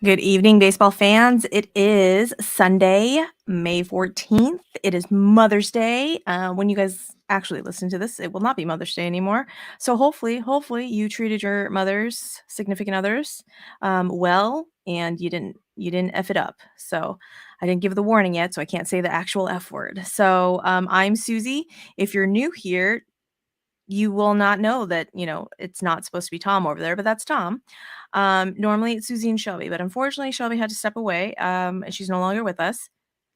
Good evening, baseball fans. It is Sunday, May 14th. It is Mother's Day. When you guys actually listen to this, it will not be Mother's Day anymore. So hopefully you treated your mothers, significant others, well, and you didn't F it up. So I didn't give the warning yet, so I can't say the actual F word. So I'm Suzy. If you're new here, you will not know that, it's not supposed to be Tom over there, but that's Tom. Normally it's Suzy and Shelby, but unfortunately Shelby had to step away, and she's no longer with us.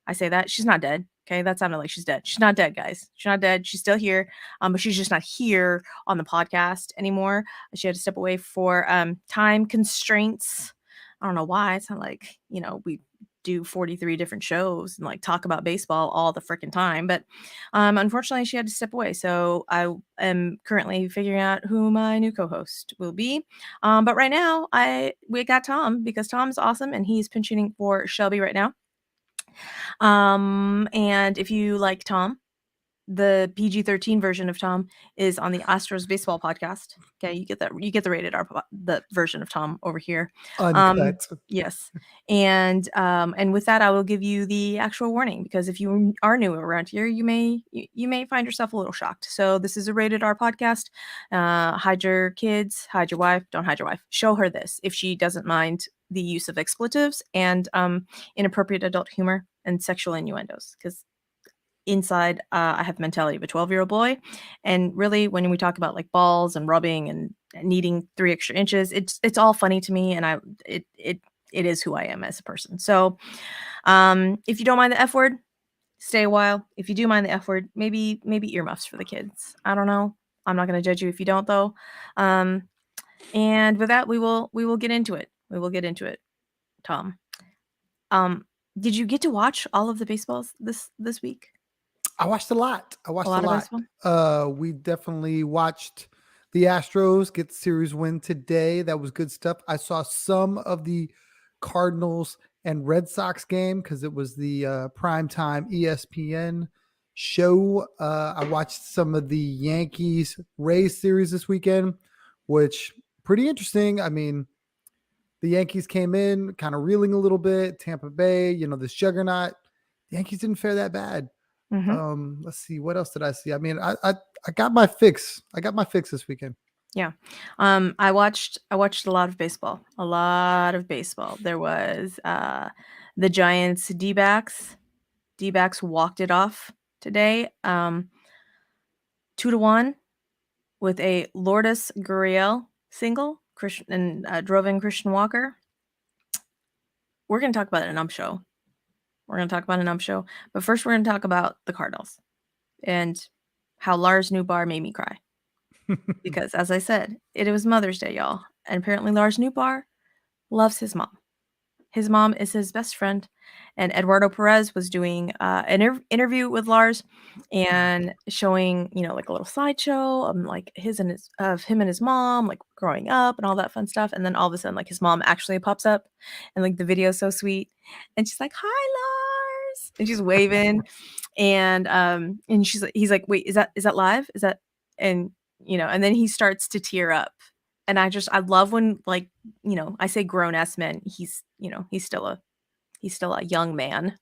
I say that. She's not dead. Okay, that sounded like she's dead. She's not dead, guys. She's not dead. She's still here, but she's just not here on the podcast anymore. She had to step away for time constraints. I don't know why. It's not like, we do 43 different shows and like talk about baseball all the freaking time. But unfortunately, she had to step away. So I am currently figuring out who my new co-host will be. But right now, we got Tom because Tom's awesome and he's pinch hitting for Shelby right now. And if you like Tom, the PG-13 version of Tom is on the Astros Baseball podcast. Okay, you get that. You get the rated R, the version of Tom over here. Uncut. Yes, and with that, I will give you the actual warning because if you are new around here, you may find yourself a little shocked. So this is a rated R podcast. Hide your kids, hide your wife. Don't hide your wife. Show her this if she doesn't mind the use of expletives and inappropriate adult humor and sexual innuendos because inside I have the mentality of a 12-year-old boy, and really when we talk about like balls and rubbing and needing 3 extra inches, it's all funny to me, and it is who I am as a person. So if you don't mind the F word, stay a while. If you do mind the F word, maybe earmuffs for the kids. I don't know. I'm not going to judge you if you don't though. And with that, we will get into it. We will get into it. Tom, did you get to watch all of the baseballs this week? I watched a lot. I A watched a lot of lot. baseball. We definitely watched the Astros get the series win today. That was good stuff. I saw some of the Cardinals and Red Sox game because it was the primetime ESPN show. I watched some of the Yankees Rays series this weekend, which pretty interesting. I mean, the Yankees came in kind of reeling a little bit. Tampa Bay, this juggernaut. The Yankees didn't fare that bad. Mm-hmm. Let's see, what else did I see? I mean, I got my fix. I got my fix this weekend. Yeah. I watched a lot of baseball. A lot of baseball. There was the Giants D-backs. D-backs walked it off today. 2-1 with a Lourdes Gurriel single, Christian and drove in Christian Walker. We're going to talk about an ump show. But first we're going to talk about the Cardinals and how Lars Nootbar made me cry. Because as I said, it was Mother's Day, y'all. And apparently Lars Nootbar loves his mom. His mom is his best friend. And Eduardo Perez was doing an interview with Lars and showing, like a little slideshow of like him and his mom, like growing up and all that fun stuff. And then all of a sudden, like his mom actually pops up and like the video is so sweet. And she's like, "Hi, Lars." And she's waving. And he's like, "Wait, is that live? Is that?" And and then he starts to tear up. And I love when, like, I say grown ass men. He's still a young man.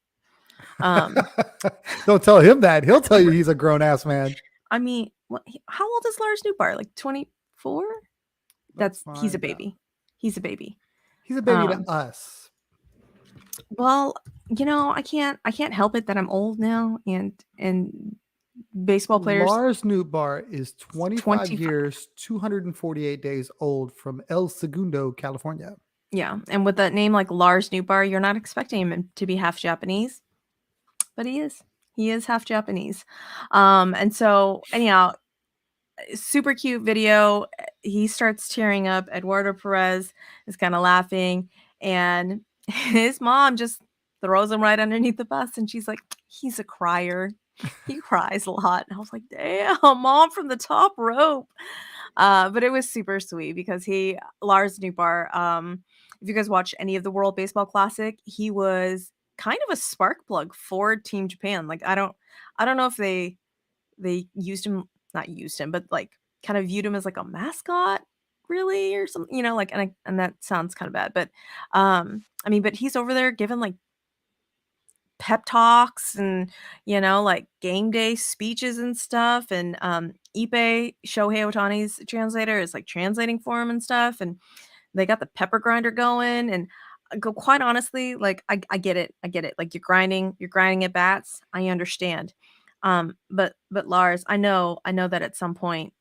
Don't tell him that. He'll tell you he's a grown ass man. I mean, how old is Lars Nootbar? Like 24? He's a baby. He's a baby. He's a baby to us. Well, I can't help it that I'm old now, and baseball players. Lars Nootbar is 25 25. years, 248 days old from El Segundo, California. Yeah, and with that name like Lars Nootbar, you're not expecting him to be half Japanese, but he is. He is half Japanese. And so anyhow, super cute video. He starts tearing up. Eduardo Perez is kind of laughing, and his mom just throws him right underneath the bus, and she's like, "He's a crier. He cries a lot." And I was like, "Damn, mom from the top rope." But it was super sweet because Lars Nootbar, if you guys watch any of the World Baseball Classic, he was kind of a spark plug for Team Japan. Like I don't know if they used him, not used him, but like kind of viewed him as like a mascot really, or something, like, and that sounds kind of bad, but but he's over there giving like pep talks and like game day speeches and stuff, and Ipe Shohei Otani's translator is like translating for him and stuff, and they got the pepper grinder going, and go quite honestly, like I get it. I get it. Like you're grinding at bats. I understand. But Lars, I know that at some point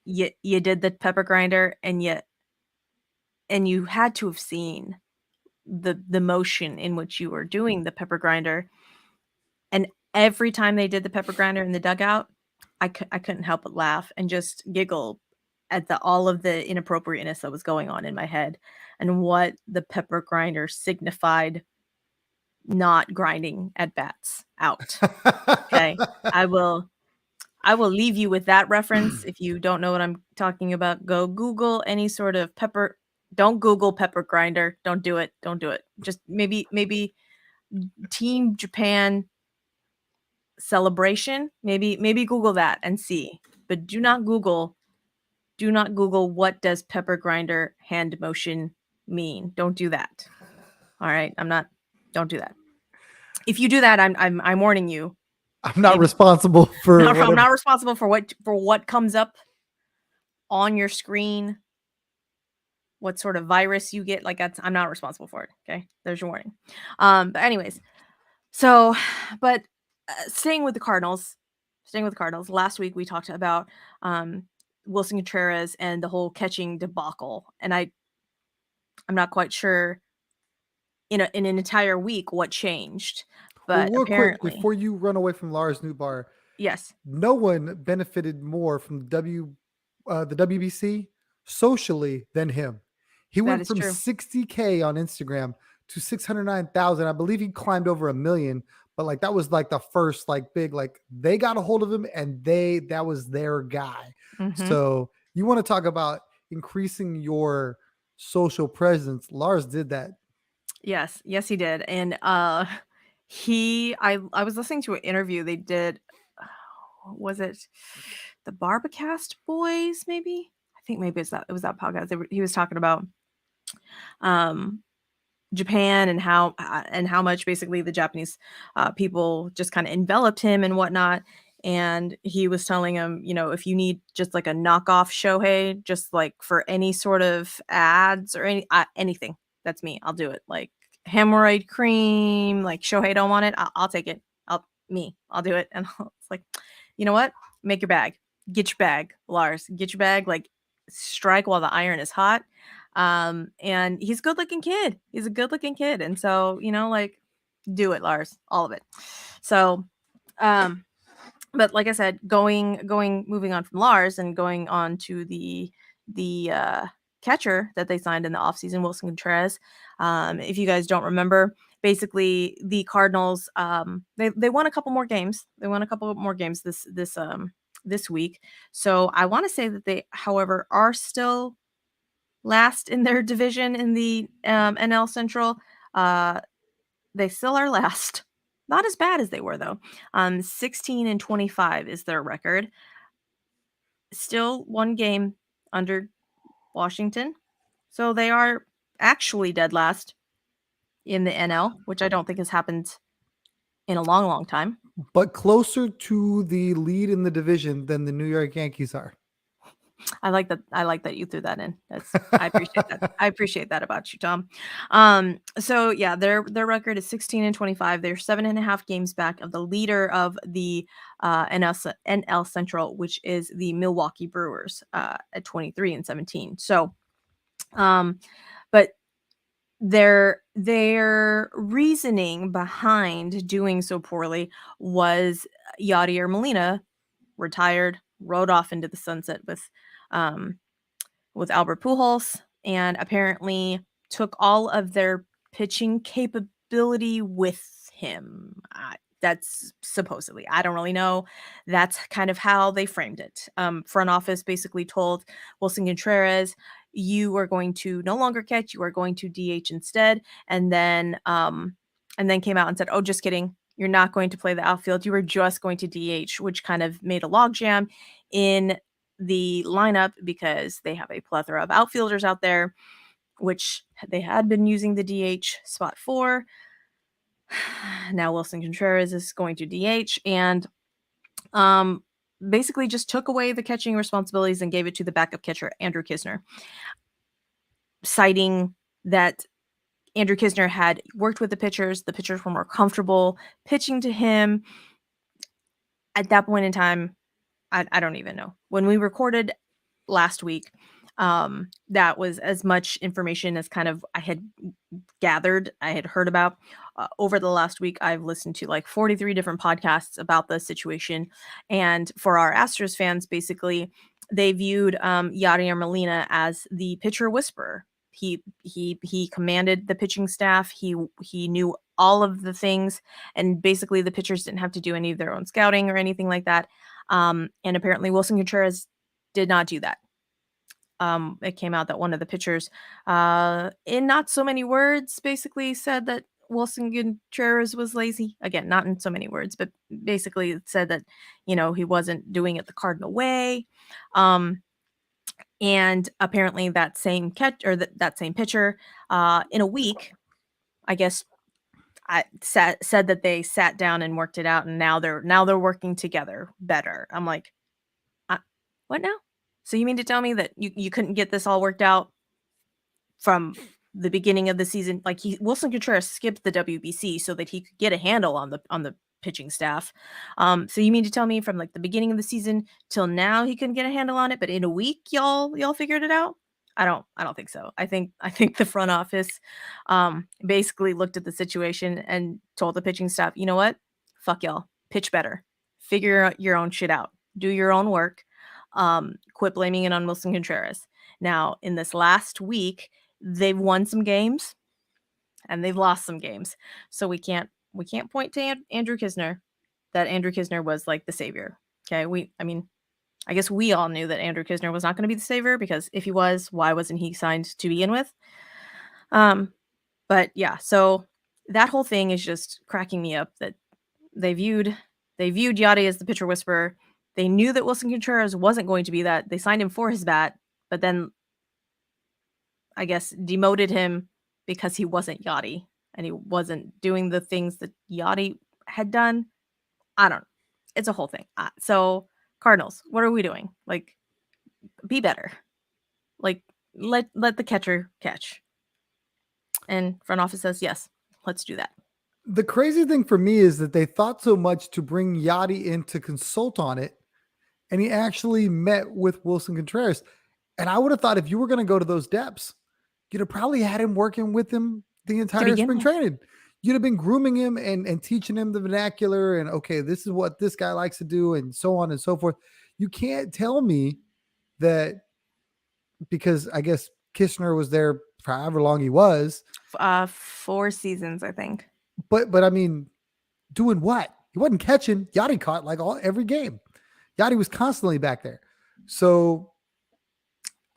you did the pepper grinder, and you had to have seen the motion in which you were doing the pepper grinder. And every time they did the pepper grinder in the dugout, I couldn't help but laugh and just giggle at all of the inappropriateness that was going on in my head, and what the pepper grinder signified not grinding at bats out. Okay. I will leave you with that reference. If you don't know what I'm talking about, go Google any sort of pepper. Don't Google pepper grinder. Don't do it. Don't do it. Just maybe Team Japan celebration. Maybe Google that and see. But do not Google what does pepper grinder hand motion mean. Don't do that. All right. Don't do that. If you do that, I'm warning you. I'm not responsible for I'm not responsible for what comes up on your screen, what sort of virus you get. Like I'm not responsible for it. Okay. There's your warning. But anyways, so, but staying with the Cardinals, last week we talked about Wilson Contreras and the whole catching debacle. And I'm not quite sure in an entire week what changed. But Well, real quick, apparently, before you run away from Lars Nootbar, yes, no one benefited more from the WBC socially than him. He that went is from true. 60K on Instagram to 609,000. I believe he climbed over 1 million, but like that was like the first like big, like they got a hold of him and that was their guy. Mm-hmm. So you want to talk about increasing your social presence? Lars did that. Yes, he did. And I was listening to an interview they did. Was it the Barbacast boys? Maybe, I think maybe it was that podcast. He was talking about Japan and how much basically the Japanese people just kind of enveloped him and whatnot. And he was telling him, if you need just like a knockoff Shohei, just like for any sort of ads or anything, that's me. I'll do it. Like hemorrhoid cream, like Shohei don't want it. I'll take it. I'll do it. And it's like, you know what? Make your bag. Get your bag, Lars. Get your bag. Like strike while the iron is hot. And he's a good looking kid. He's a good looking kid. And so, like do it, Lars, all of it. So, but like I said, moving on from Lars and going on to the catcher that they signed in the offseason, Wilson Contreras. If you guys don't remember, basically the Cardinals, they won a couple more games. They won a couple more games this week. So I want to say that they, however, are still last in their division in the NL Central. They still are last. Not as bad as they were though. 16-25 is their record. Still one game under Washington. So they are actually dead last in the NL, which I don't think has happened in a long, long time. But closer to the lead in the division than the New York Yankees are. I like that you threw that in. I appreciate that. I appreciate that about you, Tom. So yeah, their record is 16-25. They're 7.5 games back of the leader of the NL Central, which is the Milwaukee Brewers at 23-17. So, but their reasoning behind doing so poorly was Yadier Molina retired, rode off into the sunset with Albert Pujols, and apparently took all of their pitching capability with him. That's supposedly. I don't really know. That's kind of how they framed it. Front office basically told Wilson Contreras, you are going to no longer catch, you are going to DH instead. And then came out and said, oh, just kidding. You're not going to play the outfield. You were just going to DH, which kind of made a logjam in the lineup because they have a plethora of outfielders out there, which they had been using the DH spot for. Now Wilson Contreras is going to DH, and basically just took away the catching responsibilities and gave it to the backup catcher, Andrew Kisner, citing that Andrew Kisner had worked with the pitchers were more comfortable pitching to him. At that point in time, I don't even know. When we recorded last week, that was as much information as kind of I had gathered, I had heard about. Over the last week, I've listened to like 43 different podcasts about the situation. And for our Astros fans, basically, they viewed Yadier Molina as the pitcher whisperer. He commanded the pitching staff. He knew all of the things, and basically the pitchers didn't have to do any of their own scouting or anything like that. And apparently Wilson Contreras did not do that. It came out that one of the pitchers, in not so many words, basically said that Wilson Contreras was lazy. Again, not in so many words, but basically it said that, he wasn't doing it the Cardinal way. And apparently that same that same pitcher, in a week, I guess, said that they sat down and worked it out, and now they're working together better. I'm like, what now? So you mean to tell me that you couldn't get this all worked out from the beginning of the season? Like Wilson Contreras skipped the WBC so that he could get a handle on the pitching staff. So you mean to tell me from like the beginning of the season till now he couldn't get a handle on it, but in a week y'all figured it out? I don't think so. I think the front office basically looked at the situation and told the pitching staff, you know what? Fuck y'all. Pitch better. Figure your own shit out. Do your own work. Quit blaming it on Wilson Contreras. Now, in this last week, they've won some games and they've lost some games. So we can't point to Andrew Kisner that Andrew Kisner was like the savior. Okay, I guess we all knew that Andrew Kisner was not going to be the savior, because if he was, why wasn't he signed to begin with? But yeah, so that whole thing is just cracking me up that they viewed Yachty as the pitcher whisperer. They knew that Wilson Contreras wasn't going to be that. They signed him for his bat, but then I guess demoted him because he wasn't Yachty and he wasn't doing the things that Yachty had done. I don't know. It's a whole thing. So Cardinals, what are we doing? Like, be better. Like, let the catcher catch. And front office says, yes, let's do that. The crazy thing for me is that they thought so much to bring Yachty in to consult on it, and he actually met with Wilson Contreras. And I would have thought if you were going to go to those depths, you'd have probably had him working with him the entire spring training. You'd have been grooming him and teaching him the vernacular and, okay, this is what this guy likes to do and so on and so forth. You can't tell me that, because I guess Kisner was there for however long he was. 4 seasons, I think. But I mean, doing what? He wasn't catching. Yachty caught like every game. Yachty was constantly back there. So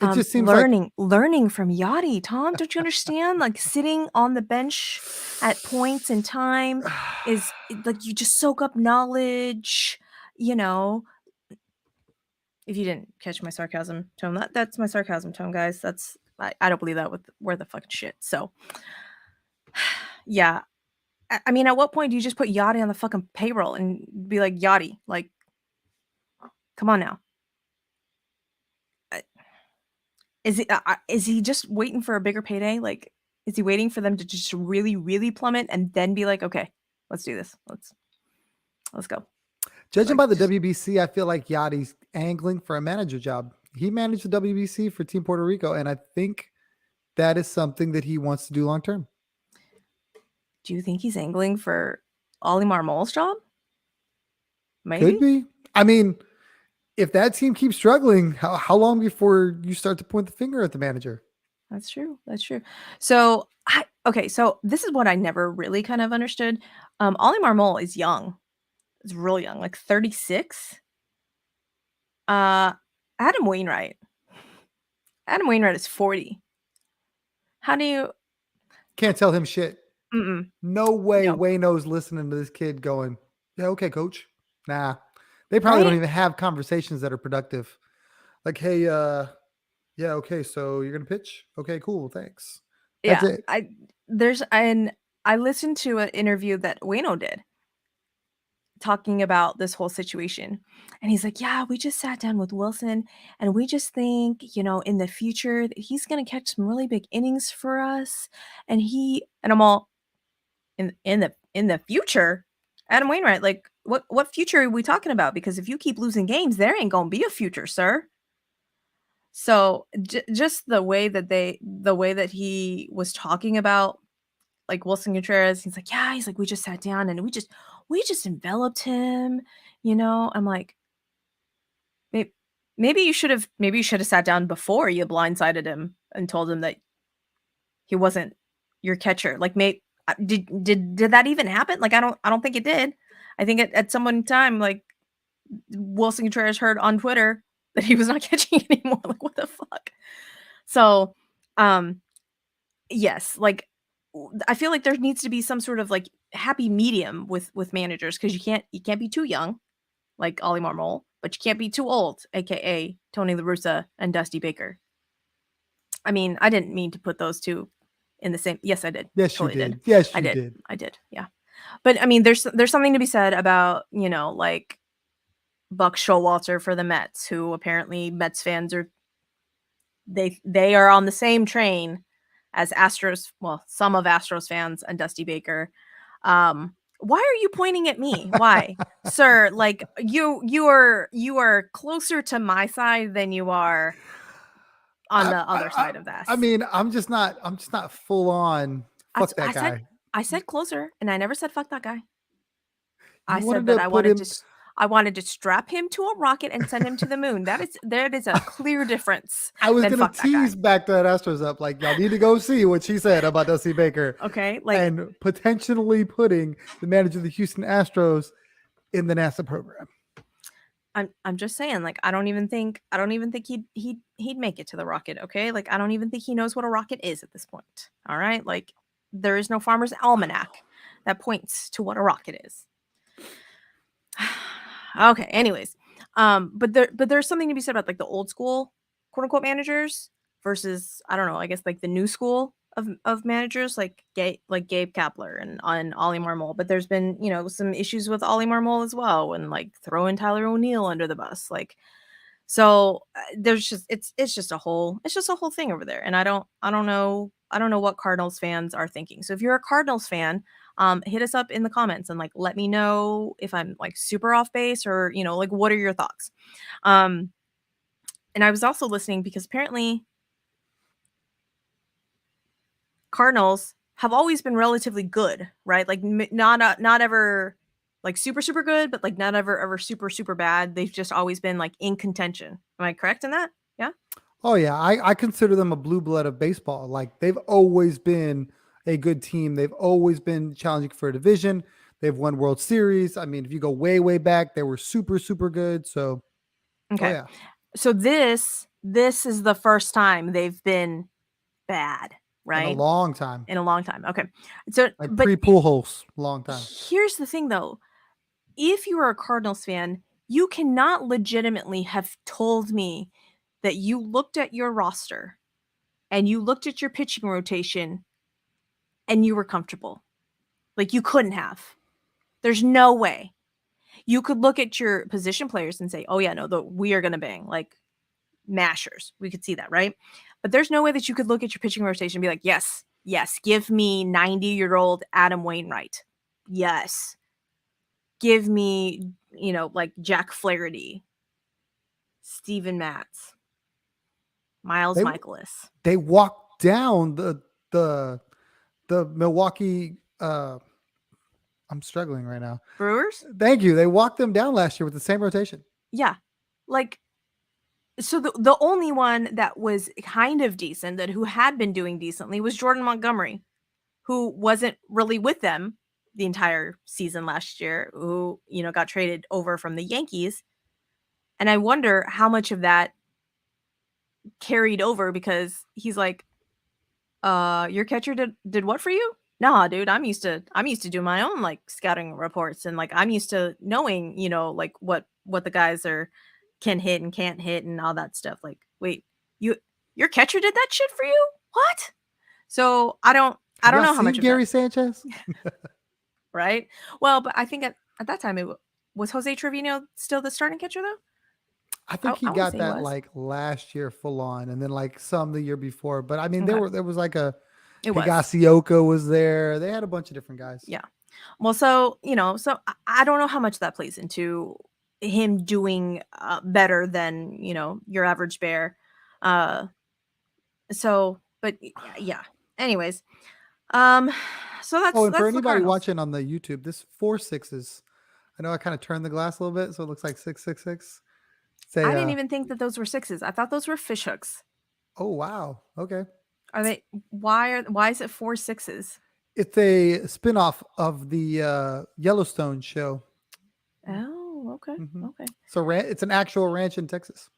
it just seems learning from Yachty. Tom, don't you understand? Like sitting on the bench at points in time is like you just soak up knowledge, If you didn't catch my sarcasm tone, that's my sarcasm tone, guys. I don't believe that with where the fucking shit. So yeah. I mean, at what point do you just put Yachty on the fucking payroll and be like, Yachty, like, come on now? Is he just waiting for a bigger payday? Like, is he waiting for them to just really, really plummet and then be like, okay, let's do this. Let's go. Judging by the WBC, I feel like Yachty's angling for a manager job. He managed the WBC for Team Puerto Rico, and I think that is something that he wants to do long term. Do you think he's angling for Ollie Marmol's job? Maybe. Could be. I mean, if that team keeps struggling, how long before you start to point the finger at the manager? That's true. So so this is what I never really kind of understood. Ollie Marmol is young. It's real young, like 36. Adam Wainwright is 40. How do you... Can't tell him shit. Mm-mm. No way Wayno's listening to this kid going, yeah, okay, coach. Nah. They probably don't even have conversations that are productive. Like, hey, yeah, okay, so you're gonna pitch? Okay, cool, thanks. That's Yeah, it. I listened to an interview that Wayno did talking about this whole situation. And he's like, "Yeah, we just sat down with Wilson and we just think, in the future that he's going to catch some really big innings for us." And I'm all in the future, Adam Wainwright, like what future are we talking about? Because if you keep losing games, there ain't going to be a future, sir. So just the way that he was talking about like Wilson Contreras, he's like, "Yeah," he's like, "We just sat down and we just enveloped him." I'm like, maybe you should have sat down before you blindsided him and told him that he wasn't your catcher. Like, did that even happen? Like, I don't think it did. I think at some one time, like Wilson Contreras heard on Twitter that he was not catching anymore. Like, what the fuck? So, um, yes, like I feel like there needs to be some sort of like happy medium with managers because you can't be too young like Ollie Marmol, but you can't be too old, aka Tony La Russa and Dusty Baker. I mean, I didn't mean to put those two in the same. Yes, I did. Yes, you Totally did. did. Yes, I you did. did. I did. Yeah. But I mean, there's something to be said about like Buck Showalter for the Mets, who apparently Mets fans are they are on the same train as Astros. Well, some of Astros fans and Dusty Baker. Why are you pointing at me? Why, sir? Like you are closer to my side than you are on the other side of this. I mean, I'm just not full on fuck that I said guy. I said closer, and I never said fuck that guy. I You said wanted that to put him. I wanted to strap him to a rocket and send him to the moon. That is a clear difference I was than gonna fuck that guy. tease back that Astros up, like y'all need to go see what she said about Dusty Baker, Okay, like and potentially putting the manager of the Houston Astros in the NASA program. I'm just saying, like I don't even think he'd make it to the rocket. Okay, like I don't even think he knows what a rocket is at this point. All right, like there is no farmer's almanac that points to what a rocket is. Okay, anyways, but there's something to be said about like the old school quote unquote managers versus I don't know, I guess like the new school of managers like Gabe Kapler and Ollie Marmol. But there's been some issues with Ollie Marmol as well, and like throwing Tyler O'Neill under the bus, like so there's just it's just a whole thing over there, and I don't know what Cardinals fans are thinking. So if you're a Cardinals fan, hit us up in the comments and like let me know if I'm like super off base or like what are your thoughts. And I was also listening because apparently Cardinals have always been relatively good, right? Like not ever like super super good, but like not ever super super bad. They've just always been like in contention. Am I correct in that? Yeah. Oh yeah, I consider them a blue blood of baseball. Like they've always been a good team. They've always been challenging for a division. They've won World Series. I mean, if you go way way back, they were super super good. So, oh Okay. yeah, So this is the first time they've been bad, in a right? long time, In a long time. Okay. So like but pre Pujols, long time. here's the thing though. If you are a Cardinals fan, you cannot legitimately have told me that you looked at your roster and you looked at your pitching rotation and you were comfortable. Like you couldn't have. There's no way. You could look at your position players and say, "Oh yeah, no, we are going to bang." Like mashers. We could see that, right? But there's no way that you could look at your pitching rotation and be like, yes, yes, give me 90-year-old Adam Wainwright. Yes. Give me, like Jack Flaherty, Steven Matz, Miles They Michaelis. they walked down the Milwaukee. I'm struggling right now. Brewers? Thank you. They walked them down last year with the same rotation. Yeah. Like, so the only one that was kind of decent, that who had been doing decently, was Jordan Montgomery, who wasn't really with them the entire season last year, who, got traded over from the Yankees. And I wonder how much of that carried over because he's like, your catcher did what for you? Nah, dude, I'm used to doing my own like scouting reports, and like I'm used to knowing, like what the guys are can hit and can't hit and all that stuff. Like, wait, your catcher did that shit for you? What? So I don't know how much of Gary that, Sanchez? right? Well, but I think at that time was Jose Trevino still the starting catcher though? I think he I want to got say he that was. like last year full on, and then like some the year before. But I mean, Okay. there was like a It was. Higashioka was there. They had a bunch of different guys. Yeah. Well, so, so I don't know how much that plays into him doing better than, your average bear. Uh, but yeah. Anyways, um, so Oh, and for that's the anybody Cardinals. watching on the YouTube, this 4-6s. I know I kind of turned the glass a little bit, so it looks like 666. Say, I didn't even think that those were sixes. I thought those were fish hooks. oh wow, okay. Are they? Why is it 4 6s? It's a spin-off of the Yellowstone show. Oh, okay, Mm-hmm. okay. So it's an actual ranch in Texas.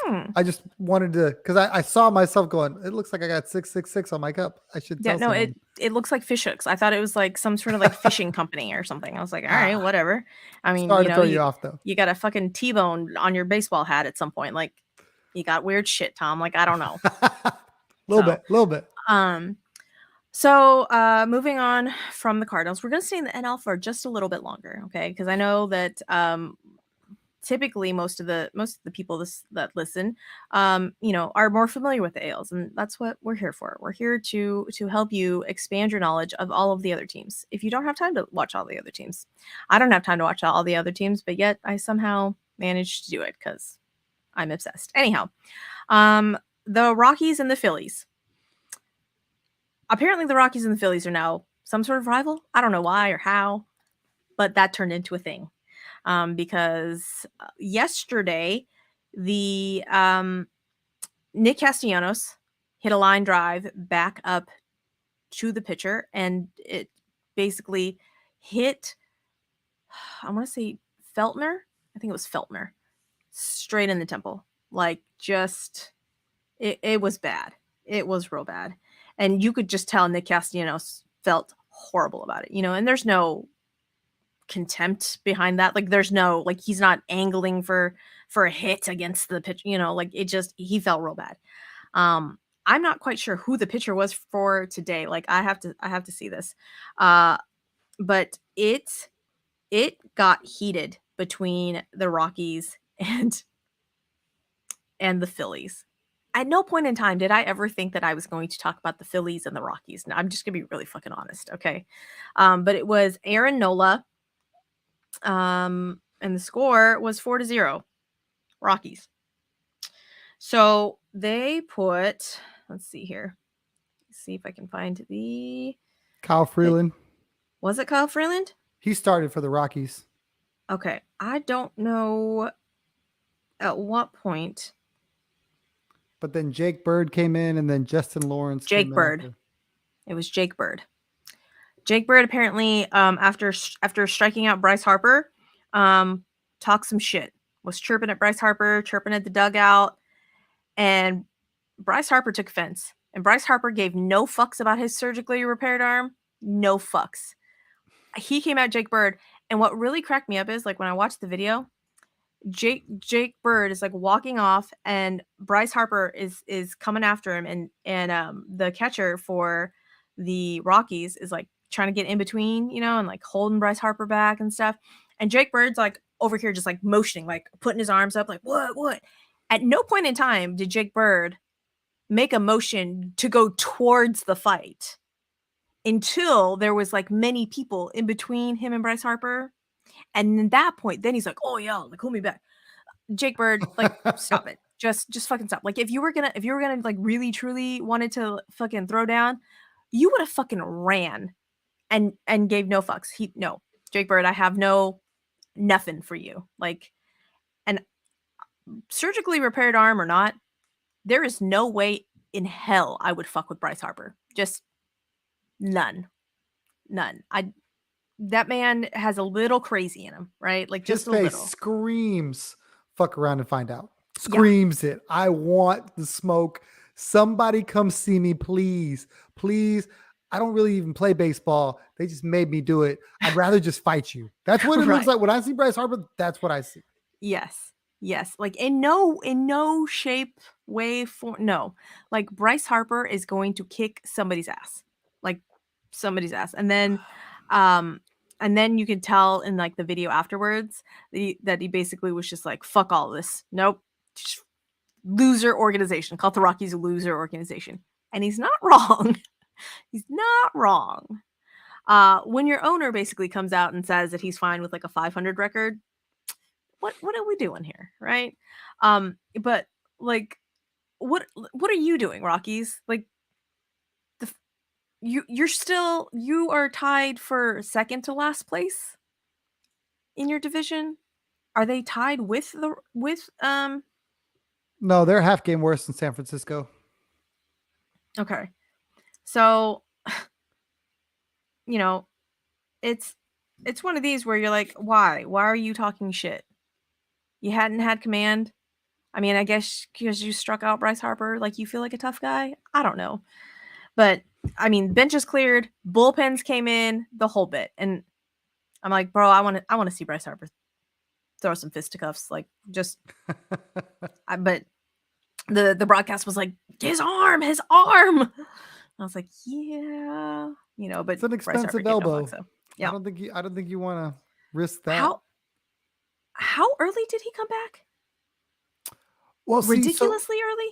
Hmm. I just wanted to, because I saw myself going, it looks like I got 666 on my cup. I should Yeah, tell no, someone. it looks like fish hooks. I thought it was like some sort of like fishing company or something. I was like, all right, Ah, whatever. I mean, sorry to throw you off though. you got a fucking T-bone on your baseball hat at some point. Like, you got weird shit, Tom. Like, I don't know. little bit. So moving on from the Cardinals, we're gonna stay in the NL for just a little bit longer, okay? Because I know that typically most of the people that listen are more familiar with the ALs, and that's what we're here for. We're here to help you expand your knowledge of all of the other teams if you don't have time to watch all the other teams. I don't have time to watch all the other teams, but yet I somehow managed to do it because I'm obsessed. Anyhow, the Rockies and the Phillies. Apparently the Rockies and the Phillies are now some sort of rival. I don't know why or how, but that turned into a thing. Because yesterday the Nick Castellanos hit a line drive back up to the pitcher, and it basically hit, I want to say Feltner. I think it was Feltner, straight in the temple. Like, just it was bad. It was real bad, and you could just tell Nick Castellanos felt horrible about it. And there's no contempt behind that. Like, there's no, like, he's not angling for a hit against the pitch, like, it just, he felt real bad. I'm not quite sure who the pitcher was for today. Like, I have to see this. But it got heated between the Rockies and the Phillies. At no point in time did I ever think that I was going to talk about the Phillies and the Rockies. Now, I'm just gonna be really fucking honest, okay? But it was Aaron Nola. And the score was 4-0, Rockies. So they put, let's see here. Let's see if I can find the Kyle Freeland. Was it Kyle Freeland? He started for the Rockies. Okay. I don't know at what point. But then Jake Bird came in, and then Justin Lawrence Jake came Bird. in after. It was Jake Bird. Jake Bird apparently, after striking out Bryce Harper, talked some shit. Was chirping at Bryce Harper, chirping at the dugout, and Bryce Harper took offense. And Bryce Harper gave no fucks about his surgically repaired arm. No fucks. He came at Jake Bird, and what really cracked me up is, like, when I watched the video, Jake Bird is like walking off, and Bryce Harper is coming after him, and the catcher for the Rockies is like trying to get in between, and like holding Bryce Harper back and stuff. And Jake Bird's like over here just like motioning, like putting his arms up, like what? At no point in time did Jake Bird make a motion to go towards the fight until there was like many people in between him and Bryce Harper. And at that point, then he's like, oh yeah, like, hold me back. Jake Bird, like, stop it. Just fucking stop. Like, if you were gonna like really truly wanted to fucking throw down, you would have fucking ran and gave no fucks. No, Jake Bird, I have nothing for you. Like, and surgically repaired arm or not, there is no way in hell I would fuck with Bryce Harper. Just none. That man has a little crazy in him, right? Like, just His a face little. screams, fuck around and find out. Screams it. I want the smoke. Somebody come see me, please. Please. I don't really even play baseball. They just made me do it. I'd rather just fight you. That's what it looks like. When I see Bryce Harper, that's what I see. Yes. Yes, like in no shape, way, form. No, like Bryce Harper is going to kick somebody's ass, like somebody's ass, um, and then you can tell in like the video afterwards that he basically was just like, "Fuck all this. Nope, just loser organization. Call the Rockies a loser organization," and he's not wrong. He's not wrong. When your owner basically comes out and says that he's fine with like a 500 record, what are we doing here, right? But like, what are you doing, Rockies? Like, the you are tied for second to last place in your division. Are they tied with the with No, they're a half game worse than San Francisco. Okay, so you know it's one of these where you're like, why are you talking shit? You hadn't had command. I mean, I guess because you struck out Bryce Harper, like you feel like a tough guy. I don't know. But I mean, benches cleared, bullpens came in, the whole bit. And I'm like, bro, I want to see Bryce Harper throw some fisticuffs, like just but the broadcast was like, his arm. I was like, yeah, but It's an Bryce Harper expensive gave no fuck, elbow. so yeah. I don't think you want to risk that. How early did he come back? Well, see, ridiculously early?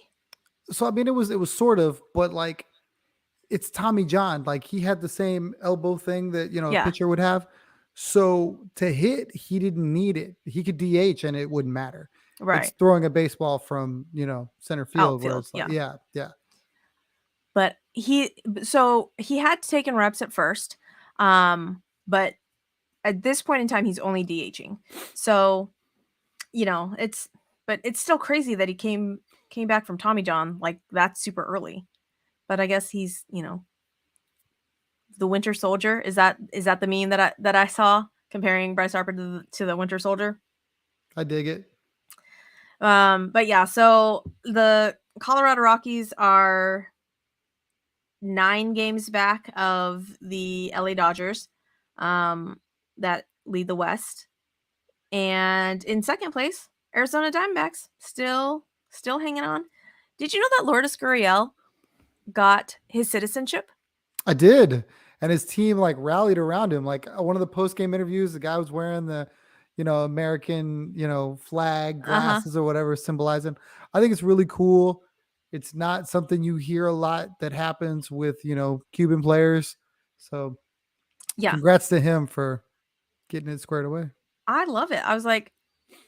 So I mean, it was sort of, but like, it's Tommy John. Like, he had the same elbow thing that a pitcher would have. So to hit, he didn't need it. He could DH and it wouldn't matter. Right. It's throwing a baseball from center field. Outfield, where it's like, yeah. But he had taken reps at first, but at this point in time, he's only DHing. So, it's still crazy that he came back from Tommy John like that's super early. But I guess he's the Winter Soldier. Is that the meme that I saw comparing Bryce Harper to the Winter Soldier? I dig it. But yeah, so the Colorado Rockies are 9 games back of the LA Dodgers, that lead the West, and in second place, Arizona Diamondbacks, still hanging on. Did you know that Lourdes Gurriel got his citizenship? I did, and his team like rallied around him. Like, one of the post game interviews, the guy was wearing the American flag glasses or whatever, symbolizing. I think it's really cool. It's not something you hear a lot that happens with Cuban players. So yeah, congrats to him for getting it squared away. I love it. I was like,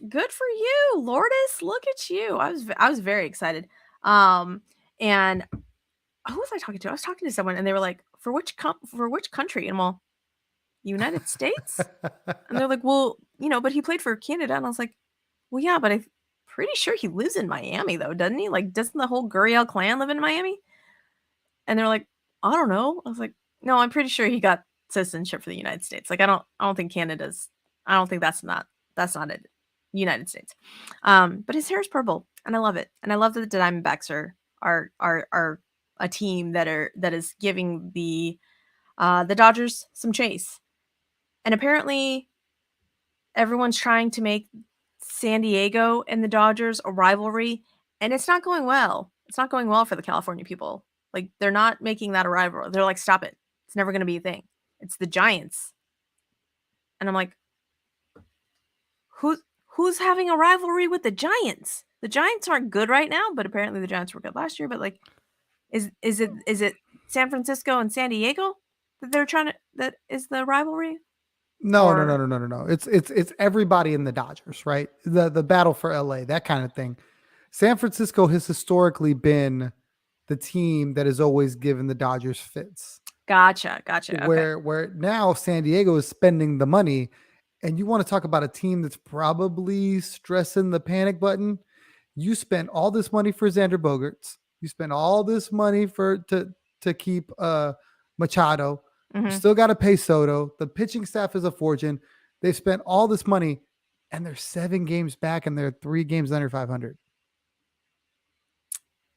good for you, Lourdes. Look at you. I was very excited. And who was I talking to? I was talking to someone and they were like, for which country? And well, United States? And they're like, well, but he played for Canada. And I was like, well, yeah, but I'm pretty sure he lives in Miami though, doesn't he? Like, doesn't the whole Gurriel clan live in Miami? And they're like, I don't know. I was like, no, I'm pretty sure he got citizenship for the United States. Like, I don't think Canada's, I don't think that's not it. United States. But his hair is purple and I love it. And I love that the Diamondbacks are a team that is giving the Dodgers some chase. And apparently everyone's trying to make San Diego and the Dodgers a rivalry, and it's not going well. It's not going well for the California people. Like, they're not making that a rivalry. They're like, stop it. It's never going to be a thing. It's the Giants. And I'm like, who's having a rivalry with the Giants? The Giants aren't good right now, but apparently the Giants were good last year. But like, is it San Francisco and San Diego that they're trying to, that is the rivalry? No. It's everybody in the Dodgers, right? The battle for LA, that kind of thing. San Francisco has historically been the team that has always given the Dodgers fits. Gotcha. Where now San Diego is spending the money, and you want to talk about a team that's probably stressing the panic button. You spent all this money for Xander Bogaerts. You spent all this money to keep Machado. You still got to pay Soto. The pitching staff is a fortune. They've spent all this money, and they're 7 games back, and they're 3 games under 500.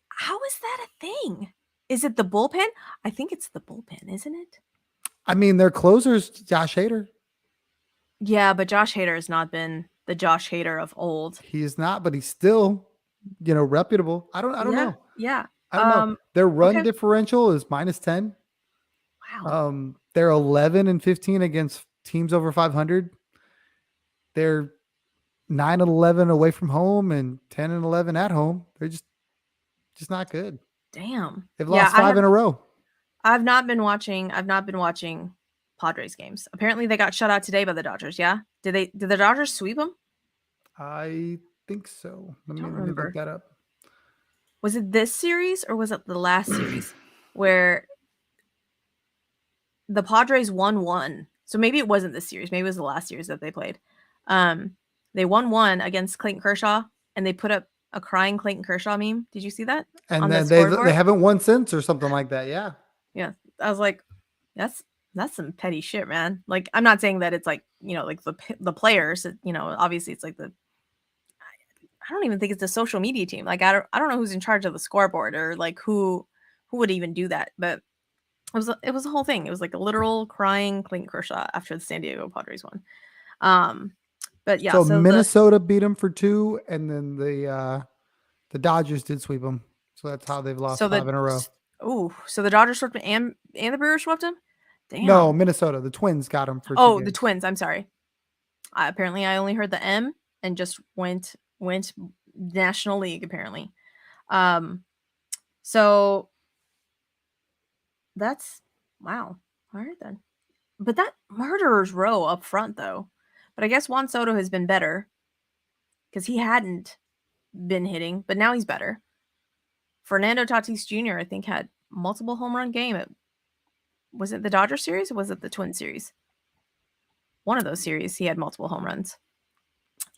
How is that a thing? Is it the bullpen? I think it's the bullpen, isn't it? I mean, their closer's Josh Hader. Yeah, but Josh Hader has not been the Josh Hader of old. He is not, but he's still, reputable. I don't Yeah, know. yeah. I don't know. Their run Okay. differential is -10. Wow. They're 11-15 against teams over 500. They're 9-11 away from home and 10-11 at home. They're just not good. Damn. They've Yeah, lost 5 in a row. I've not been watching Padres games. Apparently they got shut out today by the Dodgers, yeah? Did the Dodgers sweep them? I think so. Let Don't me look remember. that up. Was it this series or was it the last series where the Padres won one? So maybe it wasn't this series. Maybe it was the last series that they played. They won one against Clayton Kershaw, and they put up a crying Clayton Kershaw meme. Did you see that And on the then they scoreboard? haven't won since or something like that. Yeah. Yeah, I was like, that's some petty shit, man. Like, I'm not saying that it's like, like the players. Obviously it's like I don't even think it's the social media team. Like, I don't know who's in charge of the scoreboard or like who would even do that. But it was a whole thing. It was like a literal crying Clayton Kershaw after the San Diego Padres won. But yeah, So so Minnesota beat them for 2, and then the Dodgers did sweep them. So that's how they've lost 5 in a row. So the Dodgers swept him and the Brewers swept him. Damn. No, Minnesota. The Twins got them for 2 Oh, games. the Twins. I'm sorry. Apparently, I only heard the M and just went National League. Apparently, so that's wow. All right then. But that Murderer's Row up front though. But I guess Juan Soto has been better because he hadn't been hitting, but now he's better. Fernando Tatis Jr. I think had multiple home run game. Was it the Dodger series or was it the Twin series? One of those series he had multiple home runs.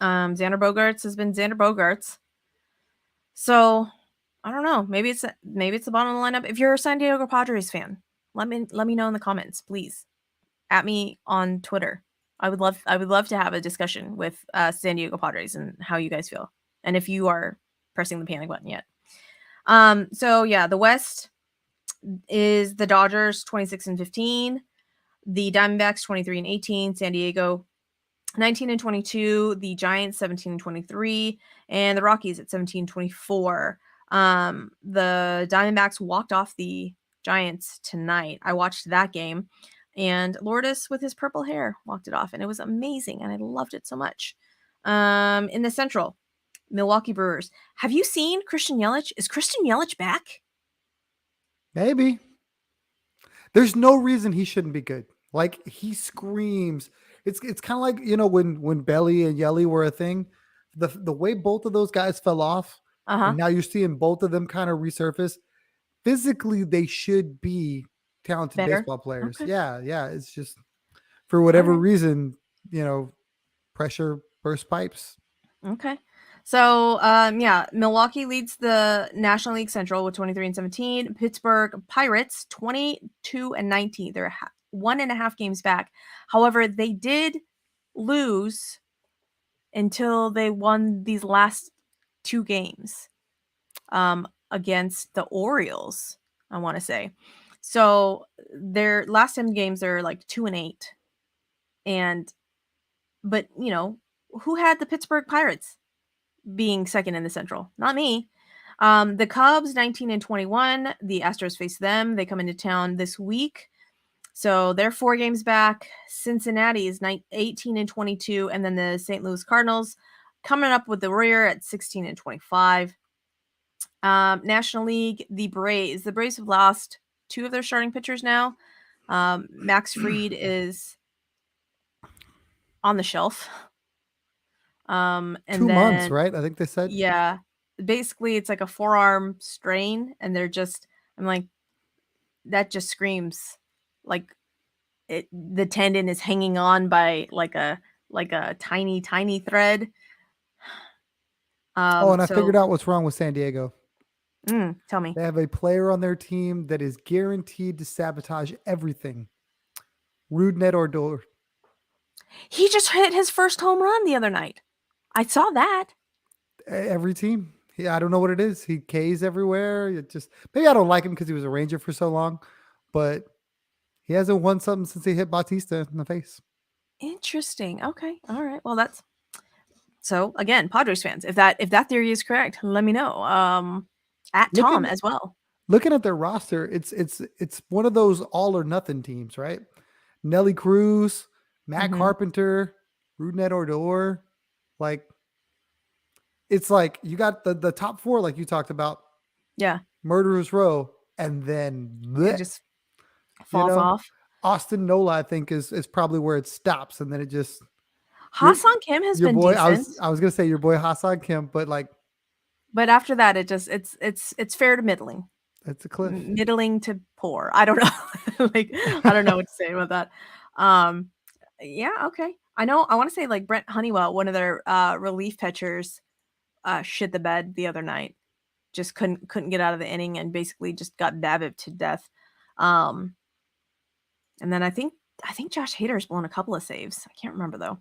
Xander Bogaerts has been Xander Bogaerts. So I don't know. Maybe it's the bottom of the lineup. If you're a San Diego Padres fan, let me know in the comments, please. At me on Twitter. I would love to have a discussion with San Diego Padres and how you guys feel, and if you are pressing the panic button yet. So yeah, the West is the Dodgers 26-15, the Diamondbacks 23-18, San Diego 19-22, the Giants 17-23, and the Rockies at 17-24. The Diamondbacks walked off the Giants tonight. I watched that game, and Lourdes with his purple hair walked it off, and it was amazing, and I loved it so much. In the Central, Milwaukee Brewers. Have you seen Christian Yelich? Is Christian Yelich back? Maybe. There's no reason he shouldn't be good. Like, he screams. It's kind of like, when Belly and Yelly were a thing, the way both of those guys fell off, and now you're seeing both of them kind of resurface. Physically, they should be talented Better? baseball players. Okay. Yeah. It's just for whatever reason, pressure burst pipes. Okay. So, yeah, Milwaukee leads the National League Central with 23-17. Pittsburgh Pirates 22-19. They're 1.5 games back. However, they did lose until they won these last 2 games against the Orioles, I want to say. So, their last 10 games are like 2-8. But, who had the Pittsburgh Pirates being second in the Central? Not me. The Cubs 19-21. The Astros face them. They come into town this week. So they're 4 games back. Cincinnati is 18-22. And then the St. Louis Cardinals coming up with the rear at 16-25. National League, the Braves. The Braves have lost 2 of their starting pitchers now. Max Fried is on the shelf. And 2 months, right? I think they said. Yeah. Basically, it's like a forearm strain, and I'm like, that just screams like the tendon is hanging on by like a tiny thread. And I figured out what's wrong with San Diego. Tell me. They have a player on their team that is guaranteed to sabotage everything. Rougned Odor. He just hit his first home run the other night. I saw that. Every team. I don't know what it is. He K's everywhere. Maybe I don't like him because he was a Ranger for so long, but he hasn't won something since he hit Bautista in the face. Interesting. Okay. All right. Well, that's So again, Padres fans, if that theory is correct, let me know. At Tom Looking as well. looking at their roster, it's one of those all or nothing teams, right? Nelly Cruz, Matt Mhm. Carpenter, Rougned Odor, like it's like you got the top four, like you talked about, Yeah. Murderers Row, and then It bleh, just you falls know, off. Austin Nola, I think is probably where it stops, and then it just your Hassan Kim has your been boy. decent, I was gonna say your boy Hassan Kim, but like but after that, it just it's fair to middling. it's a cliff. Middling to poor. I don't know. Like, I don't know what to say about that. Um, yeah, okay. I wanna say, like, Brent Honeywell, one of their, relief pitchers, shit the bed the other night. Just couldn't get out of the inning and basically just got BABIP to death. Um, and then I think Josh Hader's blown a couple of saves. I can't remember, though.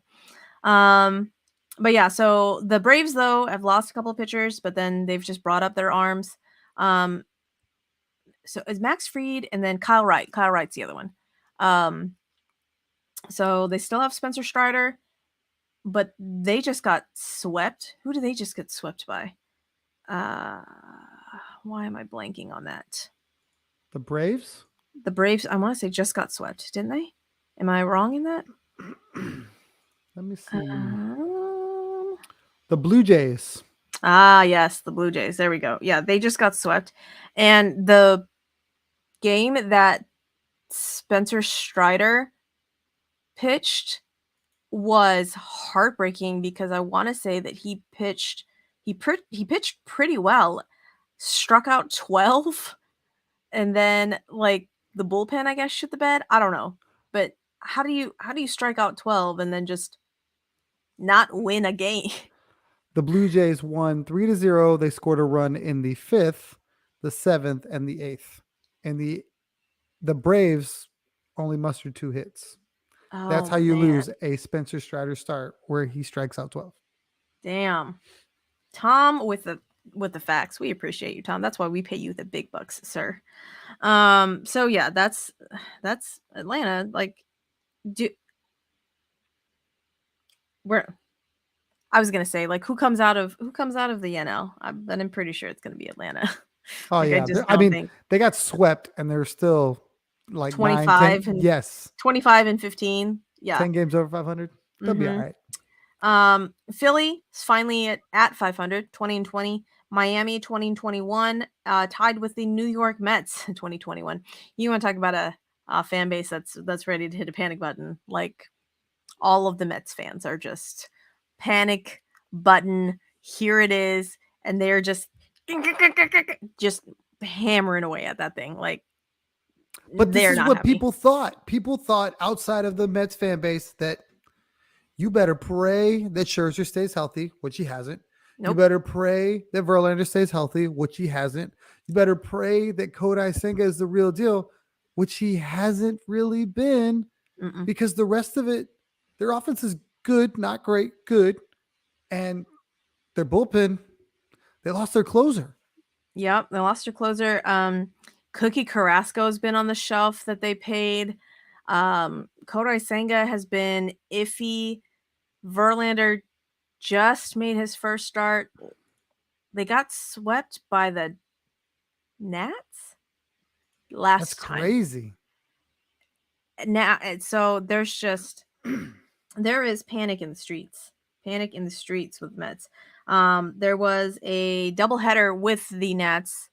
But yeah, so the Braves, though, have lost a couple of pitchers, but then they've just brought up their arms. Um, so it's Max Fried and then Kyle Wright. Kyle Wright's the other one. Um, so they still have Spencer Strider, but they just got swept. Who did they just get swept by? Uh, why am I blanking on that? The Braves. The Braves, I want to say, just got swept, didn't they? Am I wrong in that? Let me see. Um, The Blue Jays. yes, the Blue Jays. There we go. Yeah, they just got swept. And the game that Spencer Strider pitched was heartbreaking because I want to say that he pitched pretty well, struck out 12, and then like the bullpen I guess shit the bed. I don't know. But how do you strike out 12 and then just not win a game? The Blue Jays won 3-0. They scored a run in the fifth, the seventh, and the eighth. And the Braves only mustered 2 hits. That's Oh how you man. lose a Spencer Strider start where he strikes out 12. Damn. Tom with the facts. We appreciate you, Tom. That's why we pay you the big bucks, sir. So yeah, that's Atlanta. Like do where I was gonna say, like, who comes out of the NL? But I'm pretty sure it's gonna be Atlanta. Oh Like, I yeah. just I don't mean, think they got swept and they're still like 9, 10. 25 and Yes. 25 and 15. Yeah. 10 games over 500. They'll be all Mhm. right. Philly is finally at 500, 20 and 20. Miami 20 and 21, tied with the New York Mets in 2021. You want to talk about a fan base that's ready to hit a panic button? Like all of the Mets fans are just panic button. Here it is, and they're just hammering away at that thing. Like But this they're is not what happy. people thought. People thought outside of the Mets fan base that you better pray that Scherzer stays healthy, which he hasn't. You Nope. better pray that Verlander stays healthy, which he hasn't. You better pray that Kodai Senga is the real deal, which he hasn't really been, Mm-mm. because the rest of it, their offense is good, not great, good. And their bullpen, they lost their closer. Yep, they lost their closer. Cookie Carrasco's been on the shelf that they paid. Kodai Senga has been iffy. Verlander just made his first start. They got swept by the Nats That's last time. crazy. Now, so there is panic in the streets. Panic in the streets with Mets. There was a doubleheader with the Nats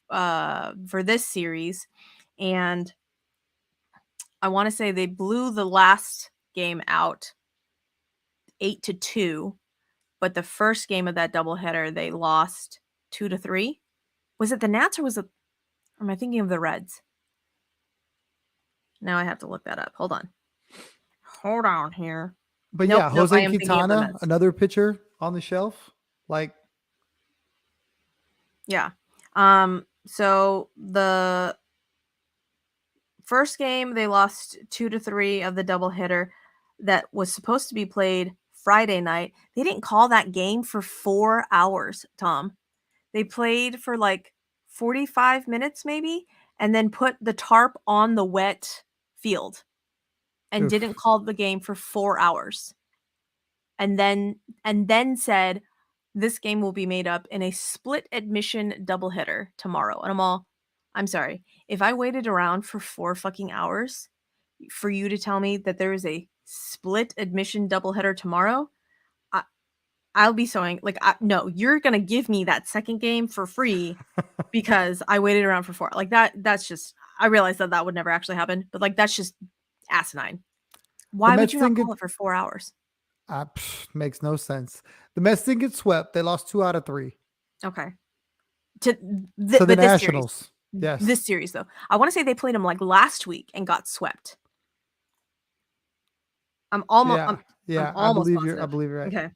for this series, and I want to say they blew the last game out 8-2, but the first game of that doubleheader they lost 2-3. Was it the Nats or am I thinking of the Reds? Now I have to look that up. Hold on here. But Nope, yeah, nope. I Jose am thinking of the Quintana, Mets. another pitcher on the shelf. Like, Yeah. So the first game they lost 2-3 of the doubleheader that was supposed to be played Friday night. They didn't call that game for 4 hours, Tom. They played for like 45 minutes maybe and then put the tarp on the wet field and didn't oof. call the game for 4 hours. and then said this game will be made up in a split admission doubleheader tomorrow. And I'm sorry. If I waited around for 4 fucking hours for you to tell me that there is a split admission doubleheader tomorrow, I'll be so angry. Like, no, you're gonna give me that second game for free because I waited around for 4. Like that's just. I realize that would never actually happen, but like that's just asinine. Why would Mets you not didn't call it for 4 hours? makes no sense. The Mets didn't get swept. They lost 2 out of 3. Okay. So the But this series, Nationals. Yes. this series though, I want to say they played them like last week and got swept. I'm almost. Yeah. I'm I almost believe positive. I believe you're right. Okay,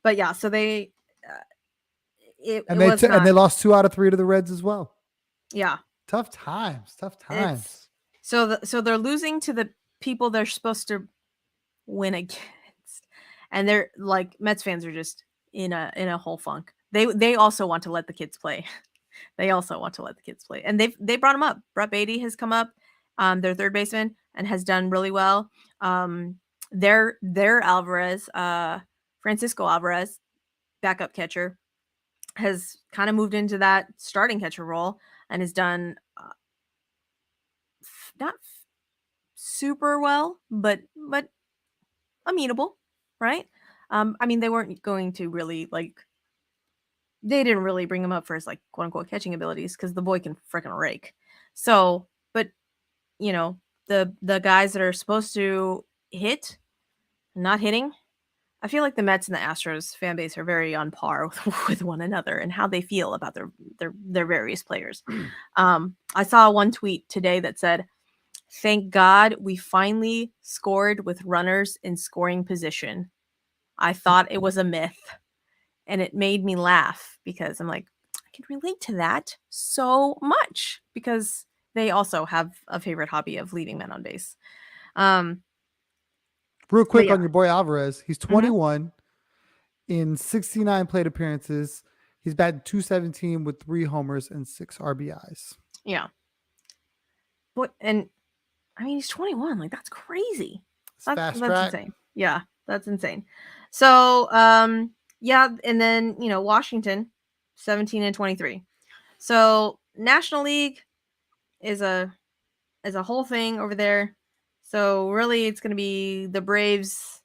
but yeah, so they. It And was not. and they lost 2 out of 3 to the Reds as well. Yeah. Tough times. So they're losing to the people they're supposed to win against, and they're like Mets fans are just in a whole funk. They also want to let the kids play. They also want to let the kids play, and they brought him up. Brett Beatty has come up, their third baseman, and has done really well. Their Alvarez, Francisco Alvarez, backup catcher, has kind of moved into that starting catcher role and has done not super well, but amenable, right? I mean, they weren't going to really they didn't really bring him up for his like quote unquote catching abilities because the boy can freaking rake. So, but you know, the guys that are supposed to hit, not hitting. I feel like the Mets and the Astros fan base are very on par with one another and how they feel about their various players. I saw one tweet today that said, "Thank God we finally scored with runners in scoring position. I thought it was a myth." And it made me laugh because I'm like, I can relate to that so much because they also have a favorite hobby of leaving men on base. Real quick Yeah. on your boy Alvarez. He's Mm-hmm. 21 in 69 plate appearances. He's batting .217 with 3 homers and 6 RBIs. Yeah. But and I mean he's 21. Like that's crazy. That's insane. Yeah, that's insane. So yeah, and then Washington, 17 and 23. So National League is a whole thing over there. So really it's going to be the Braves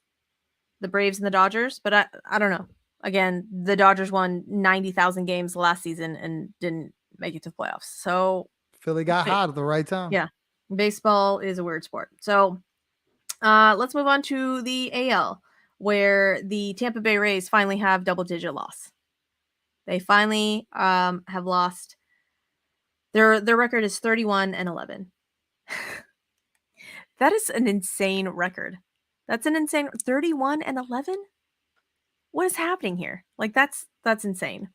and the Dodgers, but I don't know. Again, the Dodgers won 90,000 games last season and didn't make it to the playoffs. So Philly got hot at the right time. Yeah. Baseball is a weird sport. So let's move on to the AL, where the Tampa Bay Rays finally have double-digit loss. They finally have lost. Their record is 31-11. That is an insane record. That's an insane 31-11. What is happening here? Like that's insane.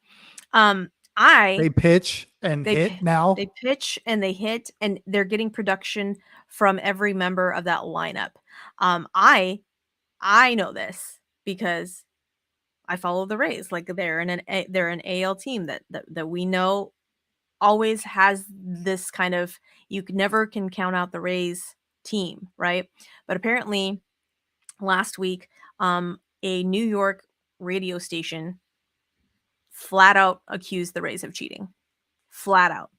They pitch and hit now. They pitch and they hit, and they're getting production from every member of that lineup. I know this because I follow the Rays. Like they're an AL team that we know always has this kind of you never can count out the Rays team, right? But apparently last week, a New York radio station flat out accused the Rays of cheating. Flat out.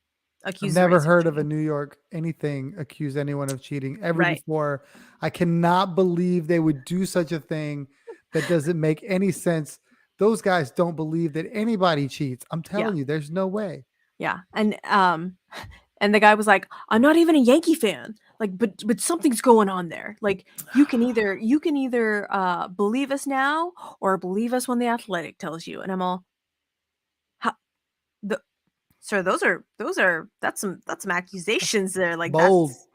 I've never heard of a New York anything accuse anyone of cheating ever before. I cannot believe they would do such a thing. That doesn't make any sense. Those guys don't believe that anybody cheats. I'm telling you, there's no way. Yeah. And the guy was like, "I'm not even a Yankee fan. Like, but something's going on there. Like, you can either believe us now or believe us when the Athletic tells you." And I'm all, sir, that's some accusations there. Like bold. That's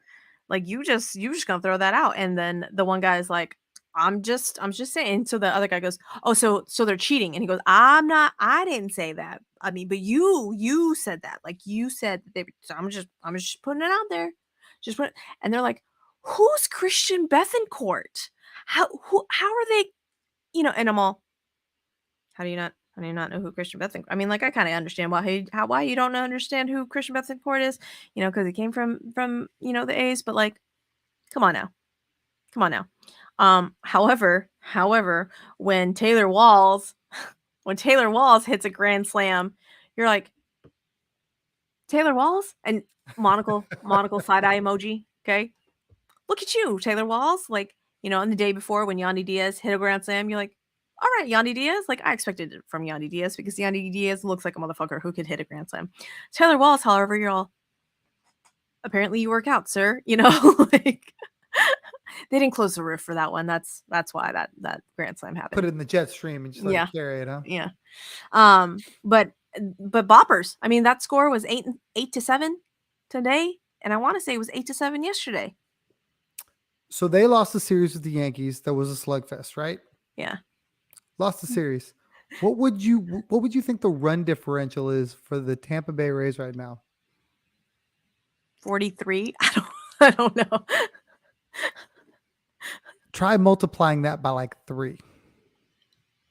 like you just gonna throw that out. And then the one guy is like, I'm just saying. So the other guy goes, "Oh, so they're cheating." And he goes, I didn't say that. I mean, but you said that. Like you said that they so I'm just putting it out there. And they're like, "Who's Christian Bethancourt? How are they, and I'm all, how do you not know who Christian Bethancourt? I mean, like I kind of understand why you don't understand who Christian Bethancourt is, because he came from the A's, but like come on now. However, when Taylor Walls hits a grand slam, you're like, Taylor Walls? And monocle side eye emoji. Okay. Look at you, Taylor Walls. Like, on the day before when Yandy Diaz hit a grand slam, you're like, all right, Yandy Diaz. Like, I expected it from Yandy Diaz because Yandy Diaz looks like a motherfucker who could hit a grand slam. Taylor Walls, however, you're all, apparently you work out, sir. Like, they didn't close the roof for that one. That's why that grand slam happened. Put it in the jet stream and just let it carry it, huh? Yeah. But boppers. I mean, that score was 8-7 today, and I want to say it was 8-7 yesterday. So they lost the series with the Yankees. That was a slugfest, right? Yeah. Lost the series. What would you think the run differential is for the Tampa Bay Rays right now? 43. I don't know. Try multiplying that by like 3.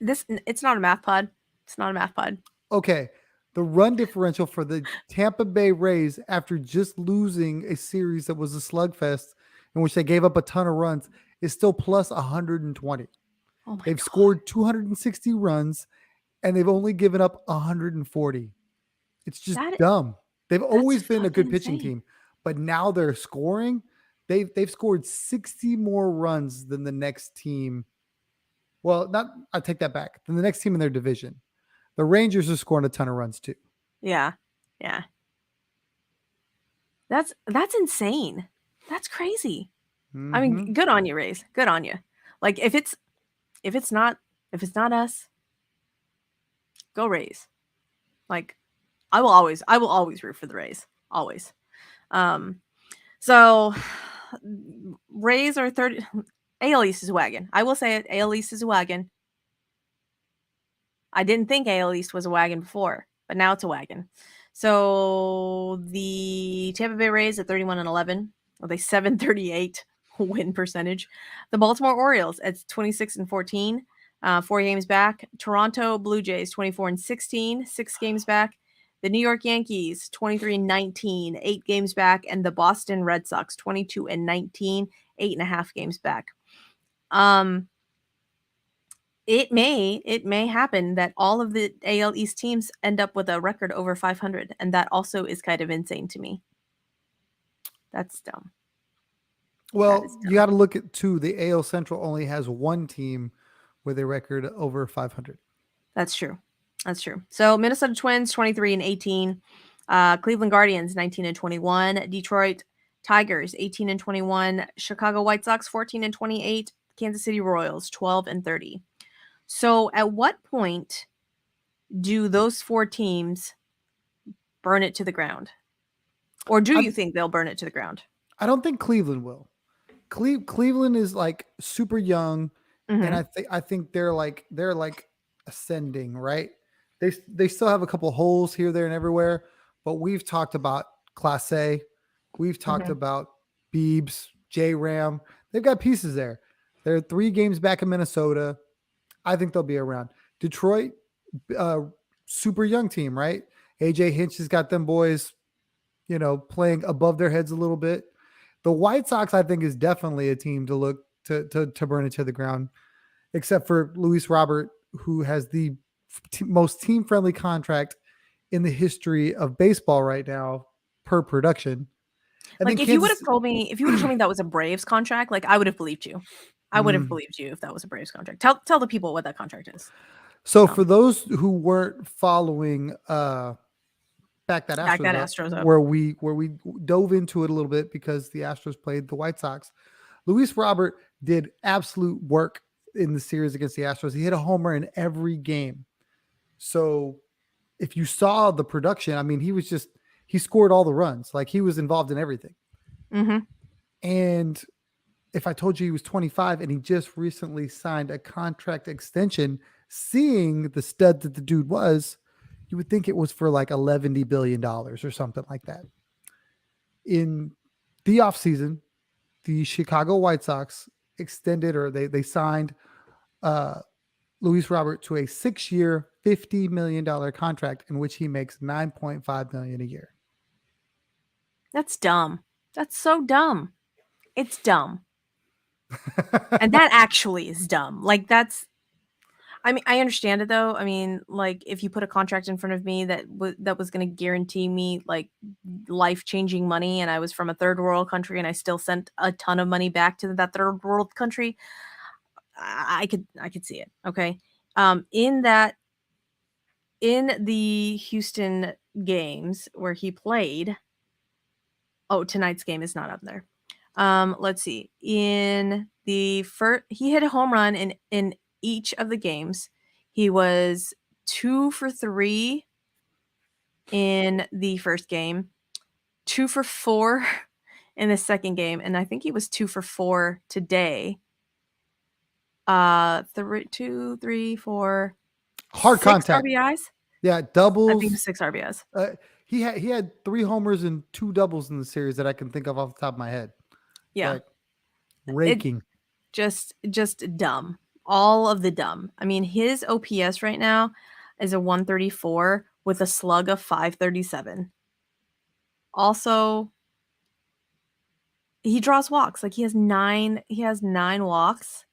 It's not a math pod. It's not a math pod. Okay. The run differential for the Tampa Bay Rays after just losing a series that was a slugfest in which they gave up a ton of runs is still plus 120. Oh my They've God. scored 260 runs and they've only given up 140. It's just dumb. They've always been a good pitching team, but now they're scoring. They've scored 60 more runs than the next team. Well, I take that back. Than the next team in their division. The Rangers are scoring a ton of runs too. Yeah. Yeah. That's insane. That's crazy. Mm-hmm. I mean, good on you, Rays. Good on you. Like if it's not us, go Rays. Like I will always root for the Rays. Always. So Rays are third. AL East is a wagon. I will say it. AL East is a wagon. I didn't think AL East was a wagon before, but now it's a wagon. So the Tampa Bay Rays at 31-11 with a 738 win percentage. The Baltimore Orioles at 26-14, 4 games back. Toronto Blue Jays 24-16, 6 games back. The New York Yankees 23-19, 8 games back, and the Boston Red Sox 22-19, 8.5 games back. It may happen that all of the AL East teams end up with a record over 500, and that also is kind of insane to me. That's dumb. Well, you got to look at too. The AL Central only has one team with a record over 500. That's true. So Minnesota Twins 23-18, Cleveland Guardians 19-21, Detroit Tigers 18-21, Chicago White Sox 14-28, Kansas City Royals 12-30. So at what point do those 4 teams burn it to the ground? Or do you think they'll burn it to the ground? I don't think Cleveland will. Cleveland is like super young, and I think they're like ascending, right? They still have a couple holes here, there, and everywhere, but we've talked about Class A, we've talked about Beebs, J-Ram. They've got pieces there. They're 3 games back in Minnesota. I think they'll be around. Detroit, super young team, right? AJ Hinch has got them boys, playing above their heads a little bit. The White Sox, I think, is definitely a team to look to burn it to the ground, except for Luis Robert, who has the most team-friendly contract in the history of baseball right now per production. Like if you would have told me that was a Braves contract, like I would have believed you. I would have believed you if that was a Braves contract. Tell the people what that contract is. So for those who weren't following Back That Astros Up, where we dove into it a little bit because the Astros played the White Sox, Luis Robert did absolute work in the series against the Astros. He hit a homer in every game. So if you saw the production, I mean, he scored all the runs. Like he was involved in everything. And if I told you he was 25 and he just recently signed a contract extension, seeing the stud that the dude was, you would think it was for like $11 billion or something like that. In the offseason, the Chicago White Sox extended, or they signed Luis Robert to a 6-year, $50 million contract in which he makes $9.5 million a year. That's dumb. That's so dumb. It's dumb. And that actually is dumb. Like that's I mean, I understand it though. I mean, like if you put a contract in front of me that was going to guarantee me like life-changing money and I was from a third world country and I still sent a ton of money back to that third world country, I could see it. Okay. In that in the Houston games where he played, oh, tonight's game is not up there. Let's see. In the first, he hit a home run in each of the games. He was 2 for 3 in the first game, 2 for 4 in the second game, and I think he was 2 for 4 today. 2, 3, 4, Hard 6 contact. RBIs. Yeah, I think doubles. it was 6 RBIs. He had 3 homers and 2 doubles in the series that I can think of off the top of my head. Yeah. Like raking. Just dumb. All of the dumb. I mean, his OPS right now is a 134 with a slug of 537. Also, he draws walks. Like he has 9 walks,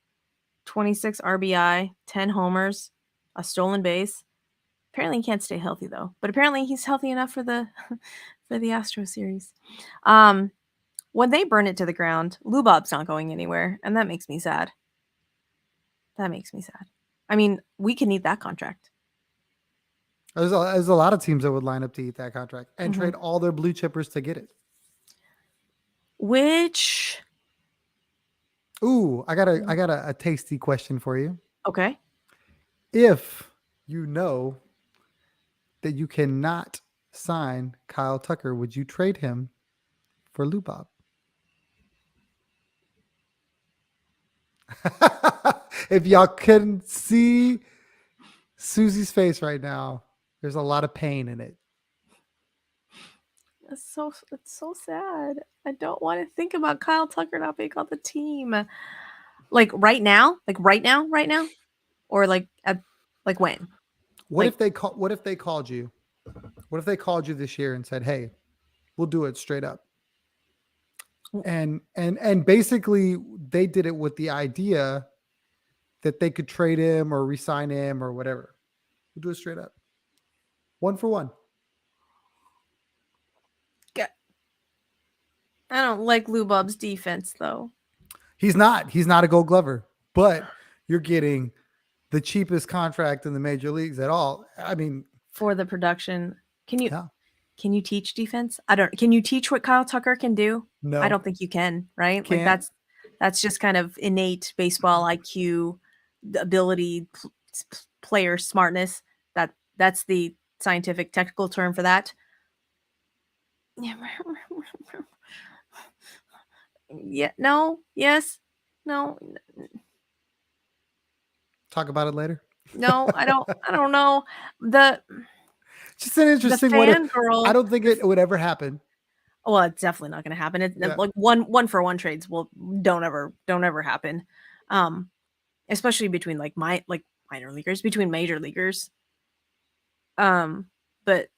26 RBI, 10 homers, a stolen base. Apparently he can't stay healthy though. But apparently he's healthy enough for the for the Astro series. When they burn it to the ground, Lou Bob's not going anywhere, and that makes me sad. That makes me sad. I mean, we can eat that contract. There's a lot of teams that would line up to eat that contract and trade all their blue chippers to get it. Which Ooh, I got a tasty question for you. okay. If you know that you cannot sign Kyle Tucker, would you trade him for Lou Bob? If y'all couldn't see Suzy's face right now, there's a lot of pain in it. It's so sad. I don't want to think about Kyle Tucker not being on the team. Like right now? Right now? Or like when? What if they called you? What if they called you this year and said, "Hey, we'll do it straight up." And basically they did it with the idea that they could trade him or re-sign him or whatever. We'll do it straight up. 1 for 1. I don't like Lou Bob's defense though. He's not a Gold Glover, but you're getting the cheapest contract in the major leagues at all. I mean, for the production. Can you teach defense? Can you teach what Kyle Tucker can do? No. I don't think you can, right? Can't. Like that's just kind of innate baseball IQ, ability, player smartness. That's the scientific technical term for that. Yeah, no, yes, no. Talk about it later. No, I don't know. Just an interesting one. I don't think it would ever happen. Well, it's definitely not going to happen. It's like one for one trades don't ever happen. Especially between minor leaguers, between major leaguers. But the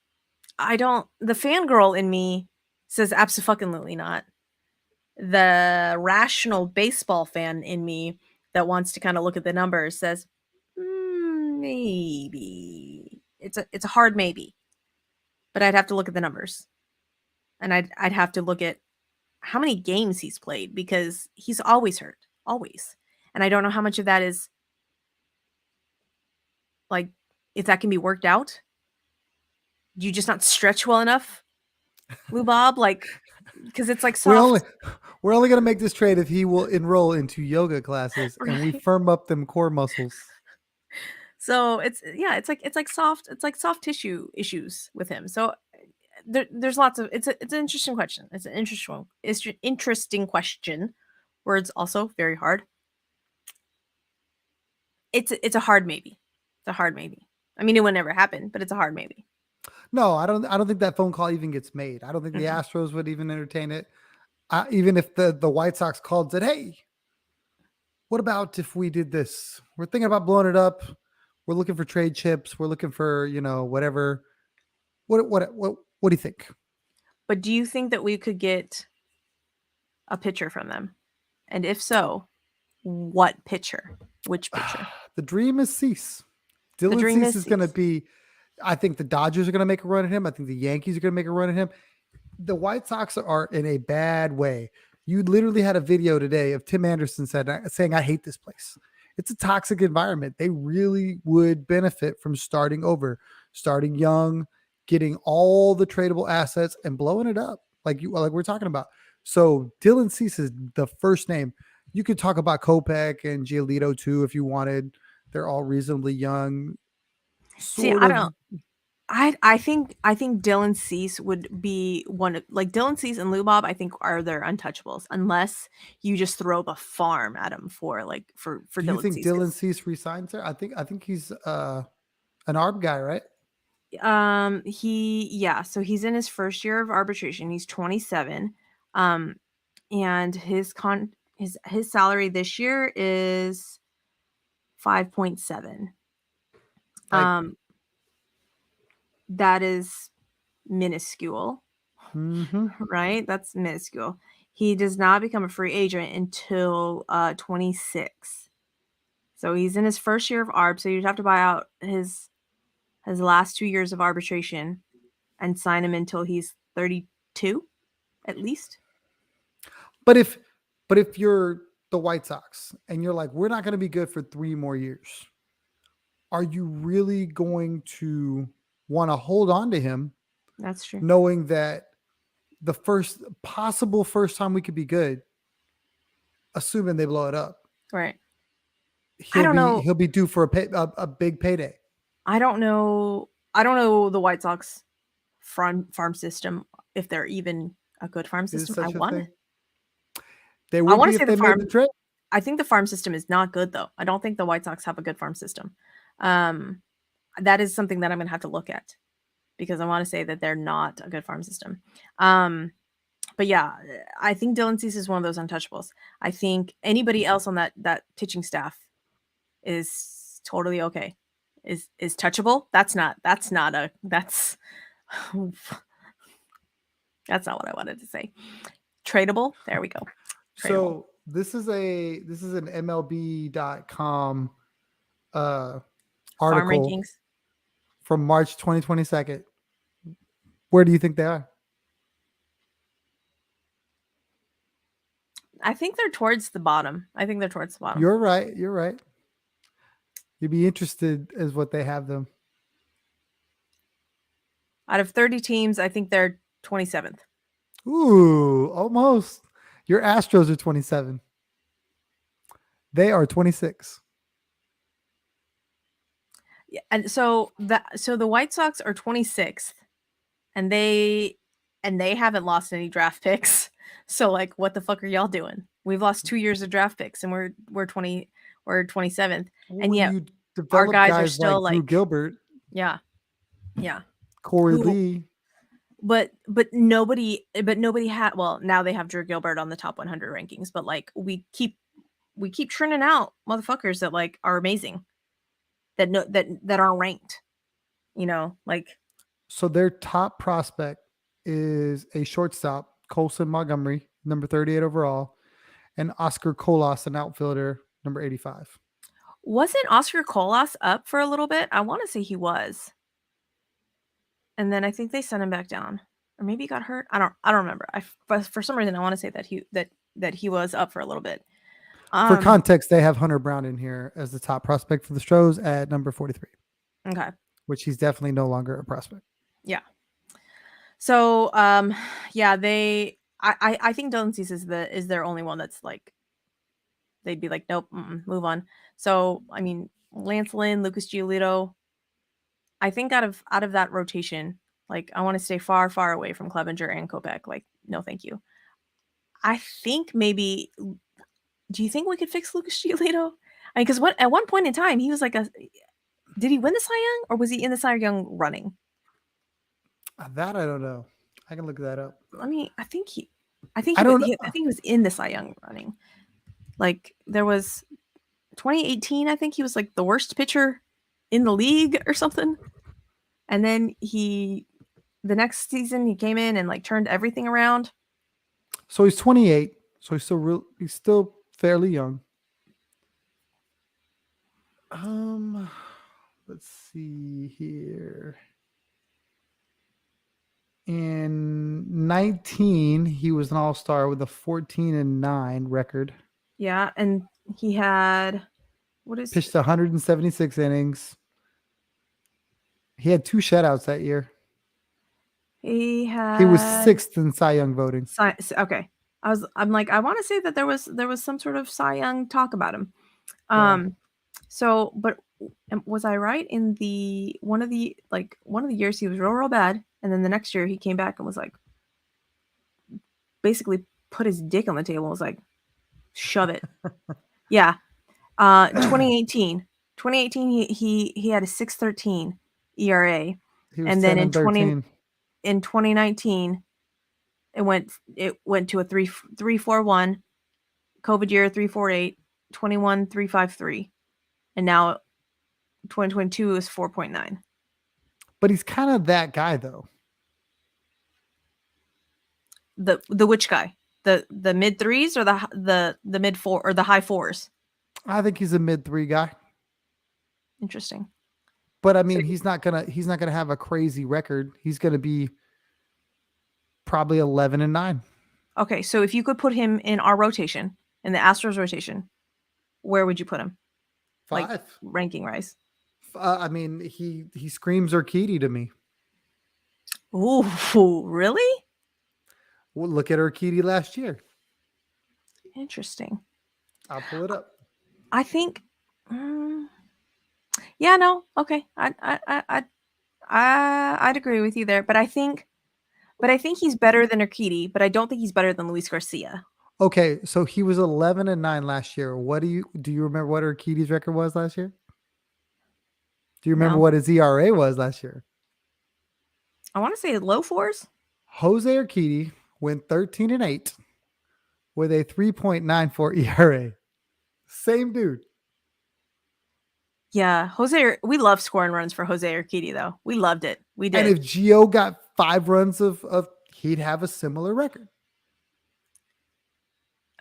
fangirl in me says absolutely not. The rational baseball fan in me that wants to kind of look at the numbers says maybe. It's a hard maybe. But I'd have to look at the numbers. And I'd have to look at how many games he's played because he's always hurt. Always. And I don't know how much of that is like if that can be worked out. Do you just not stretch well enough, Lou Bob? Like, because it's like soft. We're only gonna make this trade if he will enroll into yoga classes and we firm up them core muscles. So it's like soft tissue issues with him. So there's lots of it's an interesting question. It's an interesting question. Words also very hard. It's a hard maybe. It's a hard maybe. I mean, it would never happen, but it's a hard maybe. No, I don't think that phone call even gets made. I don't think the Astros would even entertain it. Even if the White Sox called and said, "Hey, what about if we did this? We're thinking about blowing it up. We're looking for trade chips. We're looking for, whatever. What do you think?" But do you think that we could get a pitcher from them? And if so, What pitcher? Which pitcher? The dream is Cease. The Dylan dream Cease is is going to Cease. be. I think the Dodgers are going to make a run at him. I think the Yankees are going to make a run at him. The White Sox are in a bad way. You literally had a video today of Tim Anderson saying, "I hate this place. It's a toxic environment." They really would benefit from starting over, starting young, getting all the tradable assets and blowing it up like we're talking about. So Dylan Cease is the first name. You could talk about Kopech and Giolito too if you wanted. They're all reasonably young. See, Sort I of. don't. I think Dylan Cease would be one of, like, Dylan Cease and Lou Bob, I think, are their untouchables unless you just throw the farm at him for Do you Dylan think Cease. Dylan Cease resigns there? I think he's an ARB guy, right? So he's in his first year of arbitration. He's 27. And his salary this year is 5.7. Like, That is minuscule, right? That's minuscule. He does not become a free agent until 26. So he's in his first year of ARB, so you'd have to buy out his last 2 years of arbitration and sign him until he's 32 at least. But if you're the White Sox and you're like, we're not going to be good for 3 more years, are you really going to want to hold on to him? That's true. Knowing that the first time we could be good, assuming they blow it up, Right. he'll be due for a big payday. I don't know the White Sox farm system, if they're even a good farm system. They would be if they made the trade. I think the farm system is not good, though. I don't think the White Sox have a good farm system. That is something that I'm going to have to look at because I want to say that they're not a good farm system. But yeah, I think Dylan Cease is one of those untouchables. I think anybody else on that pitching staff is totally okay. Is touchable. That's not that's not what I wanted to say. Tradable. There we go. Tradable. So this is an MLB.com article Farm rankings from March 2022. Where do you think they are? I think they're towards the bottom. You're right. You'd be interested as what they have them. Out of 30 teams, I think they're 27th. Ooh, almost. Your Astros are 27. They are 26. Yeah, and so the White Sox are 26th, and they haven't lost any draft picks. So, like, what the fuck are y'all doing? We've lost 2 years of draft picks, and we're 27th, and yet our guys are still like Drew Gilbert. Yeah. Corey Lee. But nobody had. Well, now they have Drew Gilbert on the top 100 rankings, but like we keep churning out motherfuckers that like are amazing, that aren't ranked. Like. So their top prospect is a shortstop, Colson Montgomery, number 38 overall, and Oscar Colas, an outfielder, number 85. Wasn't Oscar Colas up for a little bit? I want to say he was. And then I think they sent him back down, or maybe he got hurt. I don't remember. But for some reason I want to say that he was up for a little bit. For context, they have Hunter Brown in here as the top prospect for the Stros at number 43. Okay. Which he's definitely no longer a prospect. Yeah. So I think Dylan Cease is their only one that's like, they'd be like, nope, move on. So I mean, Lance Lynn, Lucas Giolito. I think out of that rotation, like, I want to stay far, far away from Clevenger and Kopech. Like, no, thank you. I think maybe. Do you think we could fix Lucas Giolito? I mean, because at one point in time he was like did he win the Cy Young, or was he in the Cy Young running? That I don't know. I can look that up. I think he was in the Cy Young running. Like, there was 2018. I think he was like the worst pitcher in the league or something. And then the next season he came in and like turned everything around. So he's 28. So he's still fairly young. Let's see here. In 19, he was an all-star with a 14-9 record. Yeah, and he had Pitched 176 innings. He had 2 shutouts that year. he had? He was 6th in Cy Young voting. Okay. I'm like, I want to say that there was some sort of Cy Young talk about him. Yeah. So, but was I right in the one of the years he was real bad, and then the next year he came back and was like, basically put his dick on the table and was like, shove it. Yeah. 2018 he had a 6.13 ERA, He was and 10 then and 13. in 2019 it went to a 3.41. COVID year 3.48, 21 3.53, and now 2022 is 4.9. But he's kind of that guy though. The which guy? The mid threes or the mid four or the high fours? I think he's a mid 3 guy. Interesting. But I mean, he's not gonna have a crazy record. He's gonna be probably 11-9. Okay, so if you could put him in our rotation, in the Astros rotation, where would you put him? 5. Like ranking rise. I mean, he screams Urquidy to me. Ooh, really? Well, look at Urquidy last year. Interesting. I'll pull it up. I think. Yeah, no, okay. I'd agree with you there, but I think he's better than Urquidy, but I don't think he's better than Luis Garcia. Okay, so he was 11-9 last year. Do you remember what Urquidy's record was last year? Do you remember what his ERA was last year? I want to say low fours. Jose Urquidy went 13-8 with a 3.94 ERA. Same dude. Yeah, we love scoring runs for Jose Urquidy, though. We loved it. We did. And if Gio got 5 runs of he'd have a similar record.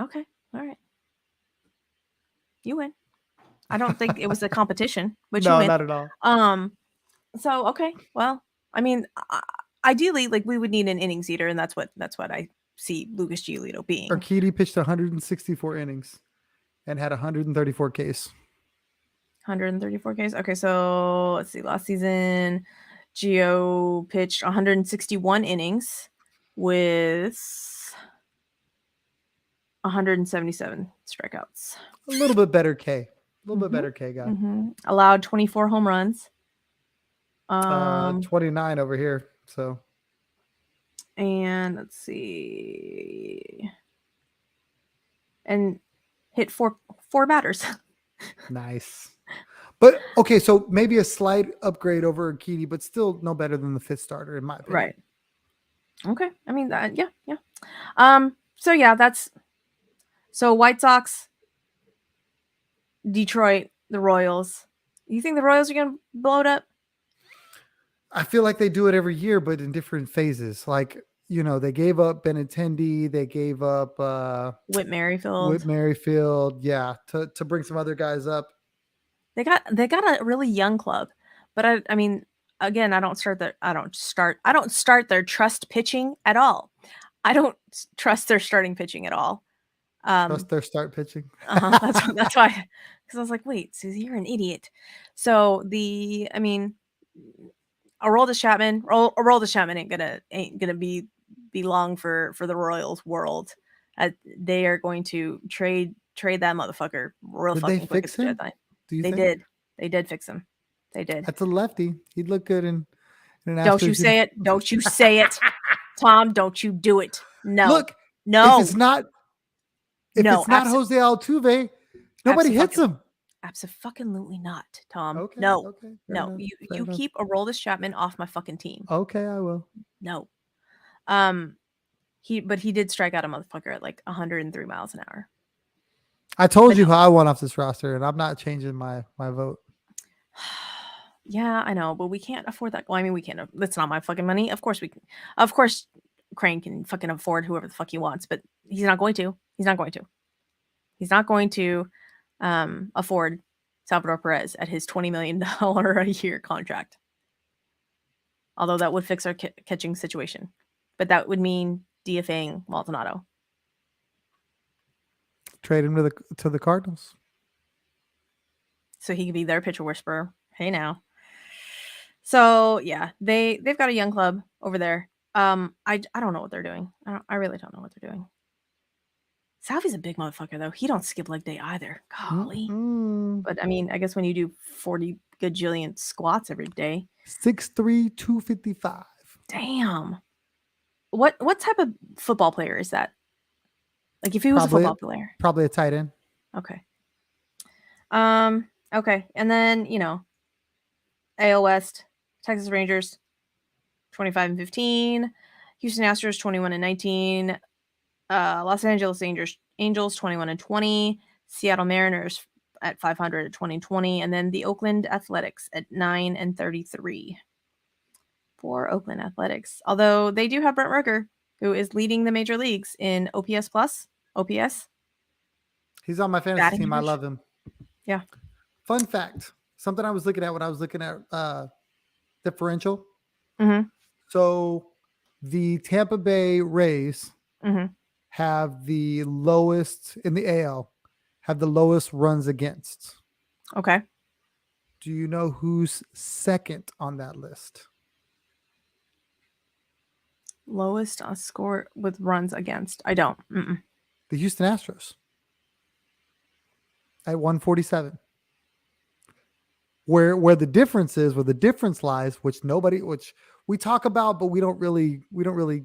Okay, all right. You win. I don't think it was a competition, but no, you win. not at all. So okay, well, I mean, ideally, like we would need an innings eater, and that's what I see Lucas Giolito being. Urquidy pitched 164 innings and had 134 Ks. 134 Ks. Okay, so let's see. Last season, Gio pitched 161 innings with 177 strikeouts. A little bit better K. A little bit better K guy. Allowed 24 home runs. 29 over here. So. And let's see. And hit four batters. Nice. But okay, so maybe a slight upgrade over Urquidy, but still no better than the 5th starter in my opinion. Right. Okay. I mean that. Yeah. So yeah, so White Sox, Detroit, the Royals. You think the Royals are gonna blow it up? I feel like they do it every year, but in different phases. Like, they gave up Benintendi, they gave up Whit Merrifield. Yeah, to bring some other guys up. They got a really young club, but I mean, again, I don't start their trust pitching at all. I don't trust their starting pitching at all. Trust their start pitching. That's why, because I was like, wait, Suzy, you're an idiot. So Aroldis Chapman ain't gonna be long for the Royals world. They are going to trade that motherfucker real fucking quick. Fix him? They did fix him. They did. That's a lefty. He'd look good in an Don't you say it. Don't you say it. Tom, don't you do it. No. Look, no. If it's not Jose Altuve, nobody hits him. Absolutely not, Tom. Okay, no. Okay, no. You keep Aroldis Chapman off my fucking team. Okay, I will. No. He did strike out a motherfucker at like 103 miles an hour. I told you how I want off this roster, and I'm not changing my vote. Yeah, I know, but we can't afford that. Well, I mean, we can't. That's not my fucking money. Of course Of course, Crane can fucking afford whoever the fuck he wants, but he's not going to. He's not going to afford Salvador Perez at his $20 million a year contract. Although that would fix our catching situation. But that would mean DFAing Maldonado. Trade him to the Cardinals. So he could be their pitcher whisperer. Hey now. So yeah, they've got a young club over there. I don't know what they're doing. I really don't know what they're doing. Salvy's a big motherfucker though. He don't skip leg day either. Golly. But I mean, I guess when you do 40 gajillion squats every day. 6'3", 255. Damn. What type of football player is that? Like if he was a football player. Probably a tight end. Okay. Okay. And then, AL West, Texas Rangers, 25-15. Houston Astros, 21-19. Los Angeles Angels 21-20. Seattle Mariners at 500 at 20-20. And then the Oakland Athletics at 9-33. For Oakland Athletics. Although they do have Brent Rooker, who is leading the major leagues in OPS plus. OPS. He's on my fantasy team. I love him. Yeah. Fun fact. Something I was looking at when I was looking at differential. Mm-hmm. So the Tampa Bay Rays have the lowest in the AL, have the lowest runs against. Okay. Do you know who's second on that list? Lowest score with runs against. I don't. The Houston Astros at 147. Where the difference is, where the difference lies, which we talk about, but we don't really.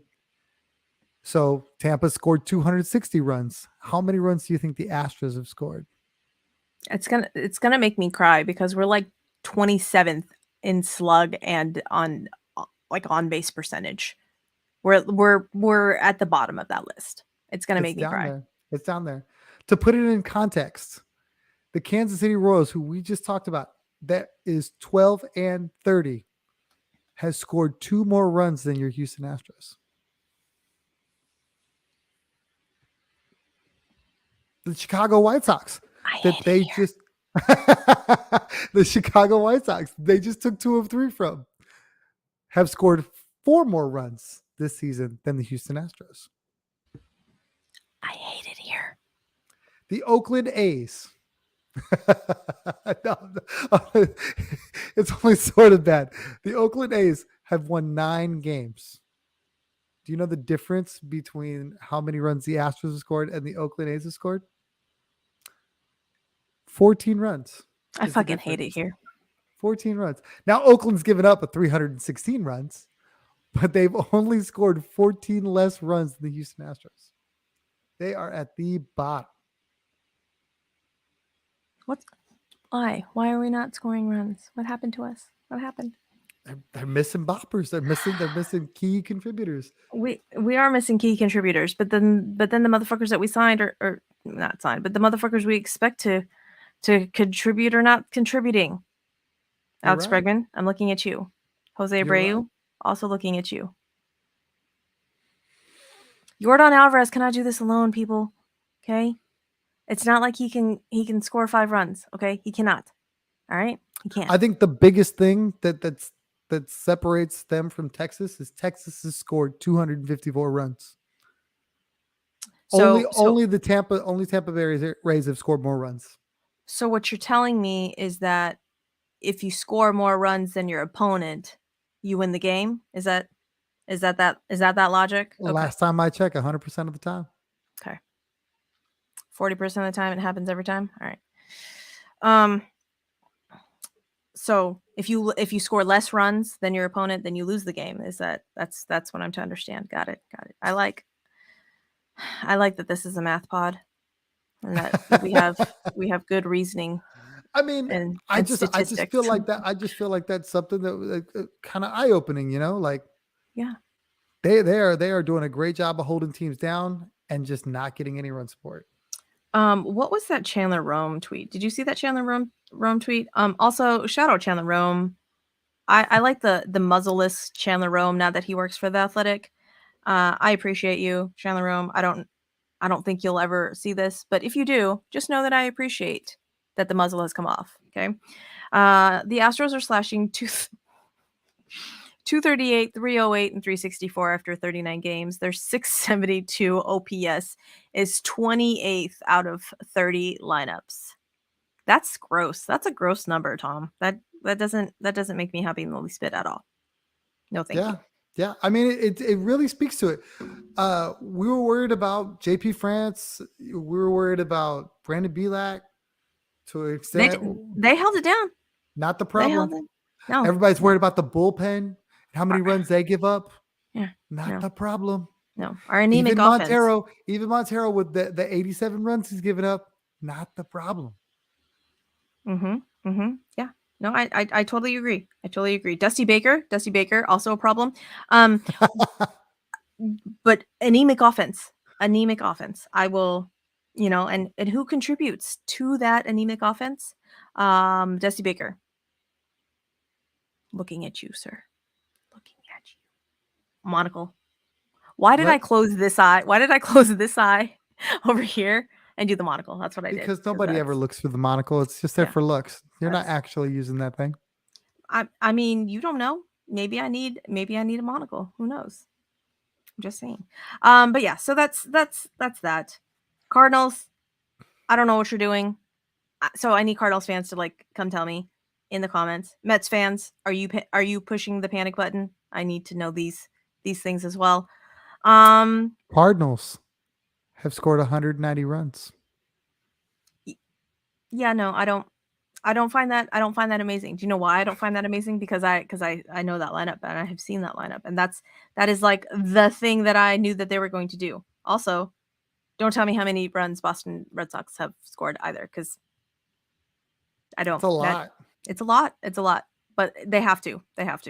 So Tampa scored 260 runs. How many runs do you think the Astros have scored? It's gonna make me cry because we're like 27th in slug and on base percentage. We're at the bottom of that list. It's gonna make me cry. It's down there. To put it in context, the Kansas City Royals, who we just talked about, that is 12-30, has scored 2 more runs than your Houston Astros. The Chicago White Sox, the Chicago White Sox, they just took 2 of 3 from, have scored 4 more runs this season than the Houston Astros. I hate it here. The Oakland A's. It's only sort of bad. The Oakland A's have won 9 games. Do you know the difference between how many runs the Astros have scored and the Oakland A's have scored? 14 runs. I fucking hate it here. 14 runs. Now Oakland's given up 316 runs, but they've only scored 14 less runs than the Houston Astros. They are at the bottom. Why are we not scoring runs? What happened to us? What happened? They're missing boppers. They're missing key contributors. We are missing key contributors, but then the motherfuckers that we signed are not signed, but the motherfuckers we expect to contribute are not contributing. You're Alex right. Bregman, I'm looking at you. Jose Abreu, also looking at you. Yordan Alvarez cannot do this alone, people. Okay? It's not like he can score 5 runs. Okay? He cannot. All right? He can't. I think the biggest thing that separates them from Texas is Texas has scored 254 runs. Only the Tampa Bay Rays have scored more runs. So what you're telling me is that if you score more runs than your opponent, you win the game? Is that logic? Okay. Last time I checked, 100% of the time. Okay. 40% of the time it happens every time? All right. So if you score less runs than your opponent, then you lose the game. That's what I'm to understand. Got it. I like that this is a math pod and that we have good reasoning. I mean, I just feel like that. I just feel like that's something that kind of eye opening, like, yeah, they are doing a great job of holding teams down and just not getting any run support. What was that Chandler Rome tweet? Did you see that Chandler Rome tweet? Also, shout out Chandler Rome. I like the muzzleless Chandler Rome now that he works for the Athletic. I appreciate you, Chandler Rome. I don't think you'll ever see this, but if you do, just know that I appreciate that the muzzle has come off. Okay. The Astros are slashing 238, 308, and 364 after 39 games. Their 672 OPS is 28th out of 30 lineups. That's gross. That's a gross number, Tom. That doesn't make me happy in the least bit at all. No, thank you. Yeah. I mean, it really speaks to it. We were worried about JP France. We were worried about Brandon Belak to an extent. They held it down. Not the They held problem. it. No. Everybody's worried about the bullpen and how many runs they give up. Yeah. Not the problem. No. Our anemic offense. Even Montero with the 87 runs he's given up, not the problem. Yeah. No, I totally agree. Dusty Baker, also a problem. But anemic offense. I will, and who contributes to that anemic offense? Dusty Baker. Looking at you, sir. Looking at you. Monocle. Why did I close this eye? Over here and do the monocle? That's what I did. Because nobody ever looks for the monocle. It's just there for looks. You're not actually using that thing. I mean, you don't know. Maybe I need a monocle. Who knows? I'm just saying. But yeah, so that's that. Cardinals, I don't know what you're doing. So I need Cardinals fans to come tell me in the comments. Mets fans, are you pushing the panic button? I need to know these things as well. Cardinals have scored 190 runs. Yeah, no, I don't find that amazing. Do you know why I don't find that amazing? Because I know that lineup and I have seen that lineup, and that is the thing that I knew that they were going to do. Also, don't tell me how many runs Boston Red Sox have scored either, because I don't. It's a lot. It's a lot. But they have to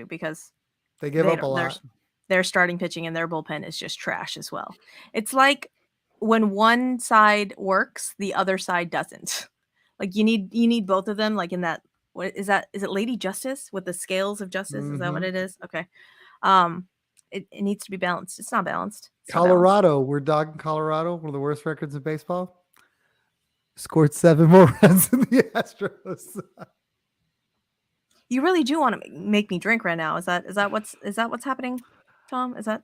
because they give up a lot. Their starting pitching and their bullpen is just trash as well. It's like when one side works, the other side doesn't. You need both of them. In that, what is that? Is it Lady Justice with the scales of justice? Is that what it is? Okay. It needs to be balanced. It's not balanced. Colorado, we're dogging Colorado, one of the worst records in baseball. Scored 7 more runs than the Astros. You really do want to make me drink right now. Is that what's happening, Tom? Is that?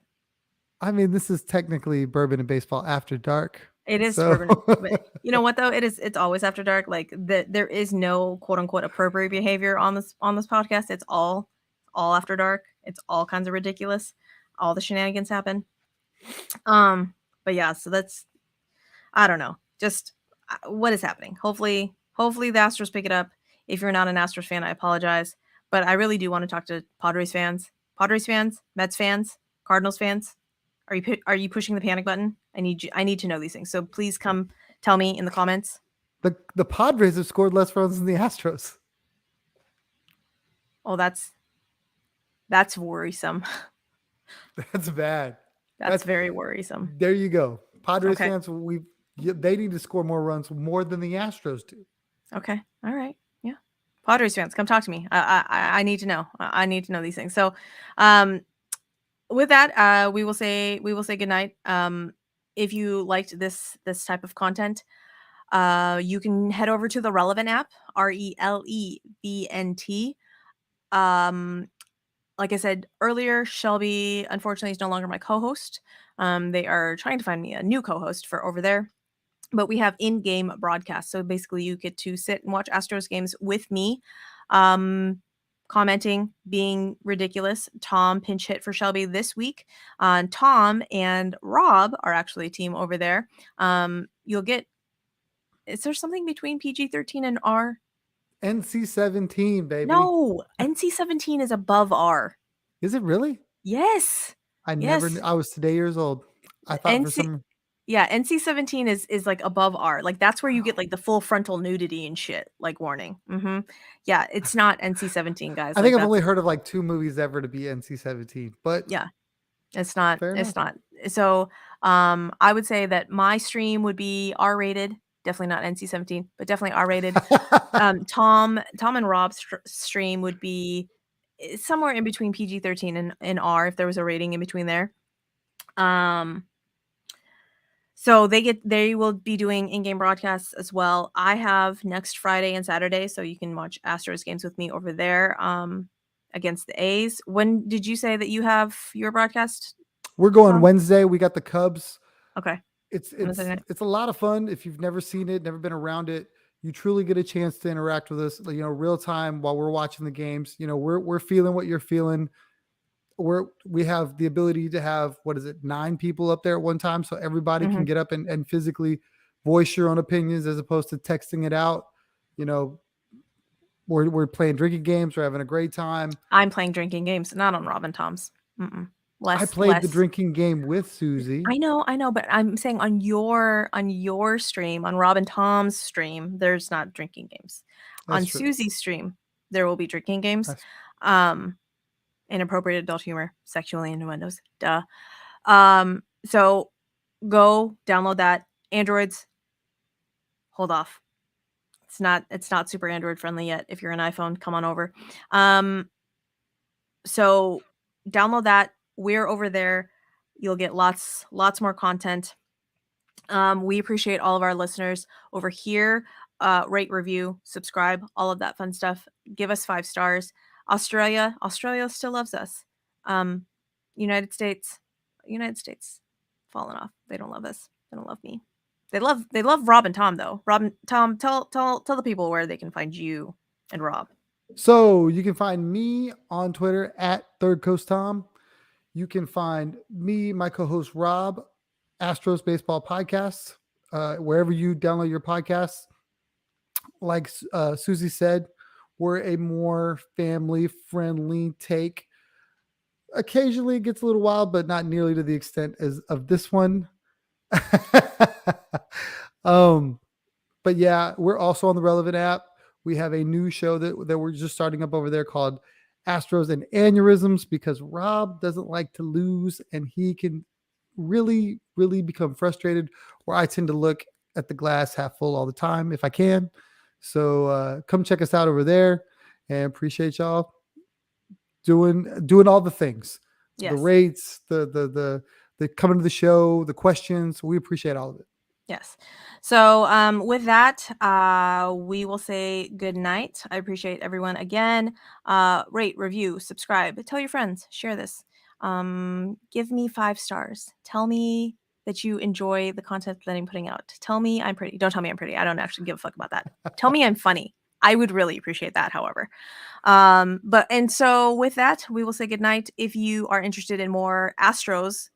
I mean, this is technically Bourbon and Baseball After Dark. It is bourbon. But you know what though? It's always after dark. There is no quote unquote appropriate behavior on this podcast. It's all after dark. It's all kinds of ridiculous. All the shenanigans happen. But yeah, so that's, I don't know. Just what is happening? Hopefully the Astros pick it up. If you're not an Astros fan, I apologize. But I really do want to talk to Padres fans, Mets fans, Cardinals fans. Are you pushing the panic button? I need to know these things. So please come tell me in the comments. The Padres have scored less runs than the Astros. Oh, that's worrisome. That's bad. That's very worrisome. There you go. Padres fans, they need to score more runs more than the Astros do. Okay. All right. Yeah. Padres fans, come talk to me. I need to know. I need to know these things. So, with that, we will say goodnight. If you liked this type of content, you can head over to the Relevant app, RELEVNT. Like I said earlier, Shelby unfortunately is no longer my co-host. They are trying to find me a new co-host for over there. But we have in-game broadcasts. So basically you get to sit and watch Astros games with me, commenting, being ridiculous. Tom pinch hit for Shelby this week. Tom and Rob are actually a team over there. You'll get, is there something between PG-13 and R? NC-17, baby. No, NC-17 is above R. Is it really? Yes. Never knew. I was today years old. I thought for some. Yeah, NC-17 is above R. That's where you get the full frontal nudity and shit, warning. Yeah, it's not NC-17, guys. I think I've only heard of 2 movies ever to be NC-17, but yeah, it's not. It's not. So, I would say that my stream would be R-rated. Definitely not NC-17, but definitely R-rated. Tom and Rob's stream would be somewhere in between PG-13 and R if there was a rating in between there. So they will be doing in-game broadcasts as well. I have next Friday and Saturday, so you can watch Astros games with me over there against the A's. When did you say that you have your broadcast? We're going Tom? Wednesday. We got the Cubs. Okay. It's Wednesday night. it's a lot of fun. If you've never seen it, never been around it, you truly get a chance to interact with us, real time while we're watching the games. We're feeling what you're feeling. We have the ability to have, 9 people up there at one time, so everybody can get up and physically voice your own opinions as opposed to texting it out. We're playing drinking games. We're having a great time. I'm playing drinking games, not on Rob and Tom's. I played the drinking game with Suzy. I know, but I'm saying on your stream, on Rob and Tom's stream, there's not drinking games. That's On true. Suzy's stream, there will be drinking games. Inappropriate adult humor, sexual innuendos. Duh. So go download that. Androids, hold off. It's not super Android friendly yet. If you're an iPhone, come on over. So download that. We're over there. You'll get lots more content. We appreciate all of our listeners over here. Rate, review, subscribe, all of that fun stuff. Give us 5 stars. Australia still loves us. United States, falling off. They don't love us. They don't love me. They love Rob and Tom though. Rob and Tom, tell the people where they can find you and Rob. So you can find me on Twitter at Third Coast Tom. You can find me, my co-host Rob, Astros Baseball Podcasts, wherever you download your podcasts. Like Suzy said, we're a more family-friendly take. Occasionally it gets a little wild, but not nearly to the extent as of this one. But yeah, we're also on the Relevant app. We have a new show that we're just starting up over there called Astros and Aneurysms, because Rob doesn't like to lose and he can really, really become frustrated, where I tend to look at the glass half full all the time if I can. So come check us out over there, and appreciate y'all doing all the things. Yes. The rates, the coming to the show, the questions. We appreciate all of it. Yes. So with that, we will say good night. I appreciate everyone again. Rate, review, subscribe, tell your friends, share this. Give me 5 stars. Tell me that you enjoy the content that I'm putting out. Tell me I'm pretty. Don't tell me I'm pretty. I don't actually give a fuck about that. Tell me I'm funny. I would really appreciate that, however. And so with that, we will say good night. If you are interested in more Astros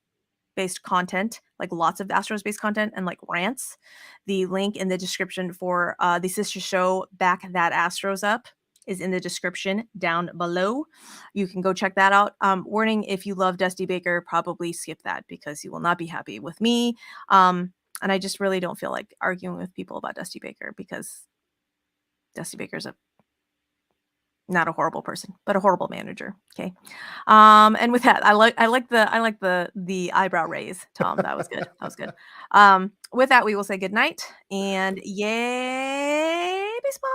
based content, like lots of Astros based content and like rants, the link in the description for the sister show That Astros Up is in the description down below. You can go check that out. Warning, if you love Dusty Baker, probably skip that because you will not be happy with me. And I just really don't feel like arguing with people about Dusty Baker, because Dusty Baker's not a horrible person, but a horrible manager. Okay. And with that, I like the eyebrow raise, Tom. That was good. That was good. With that, we will say good night and yay baseball.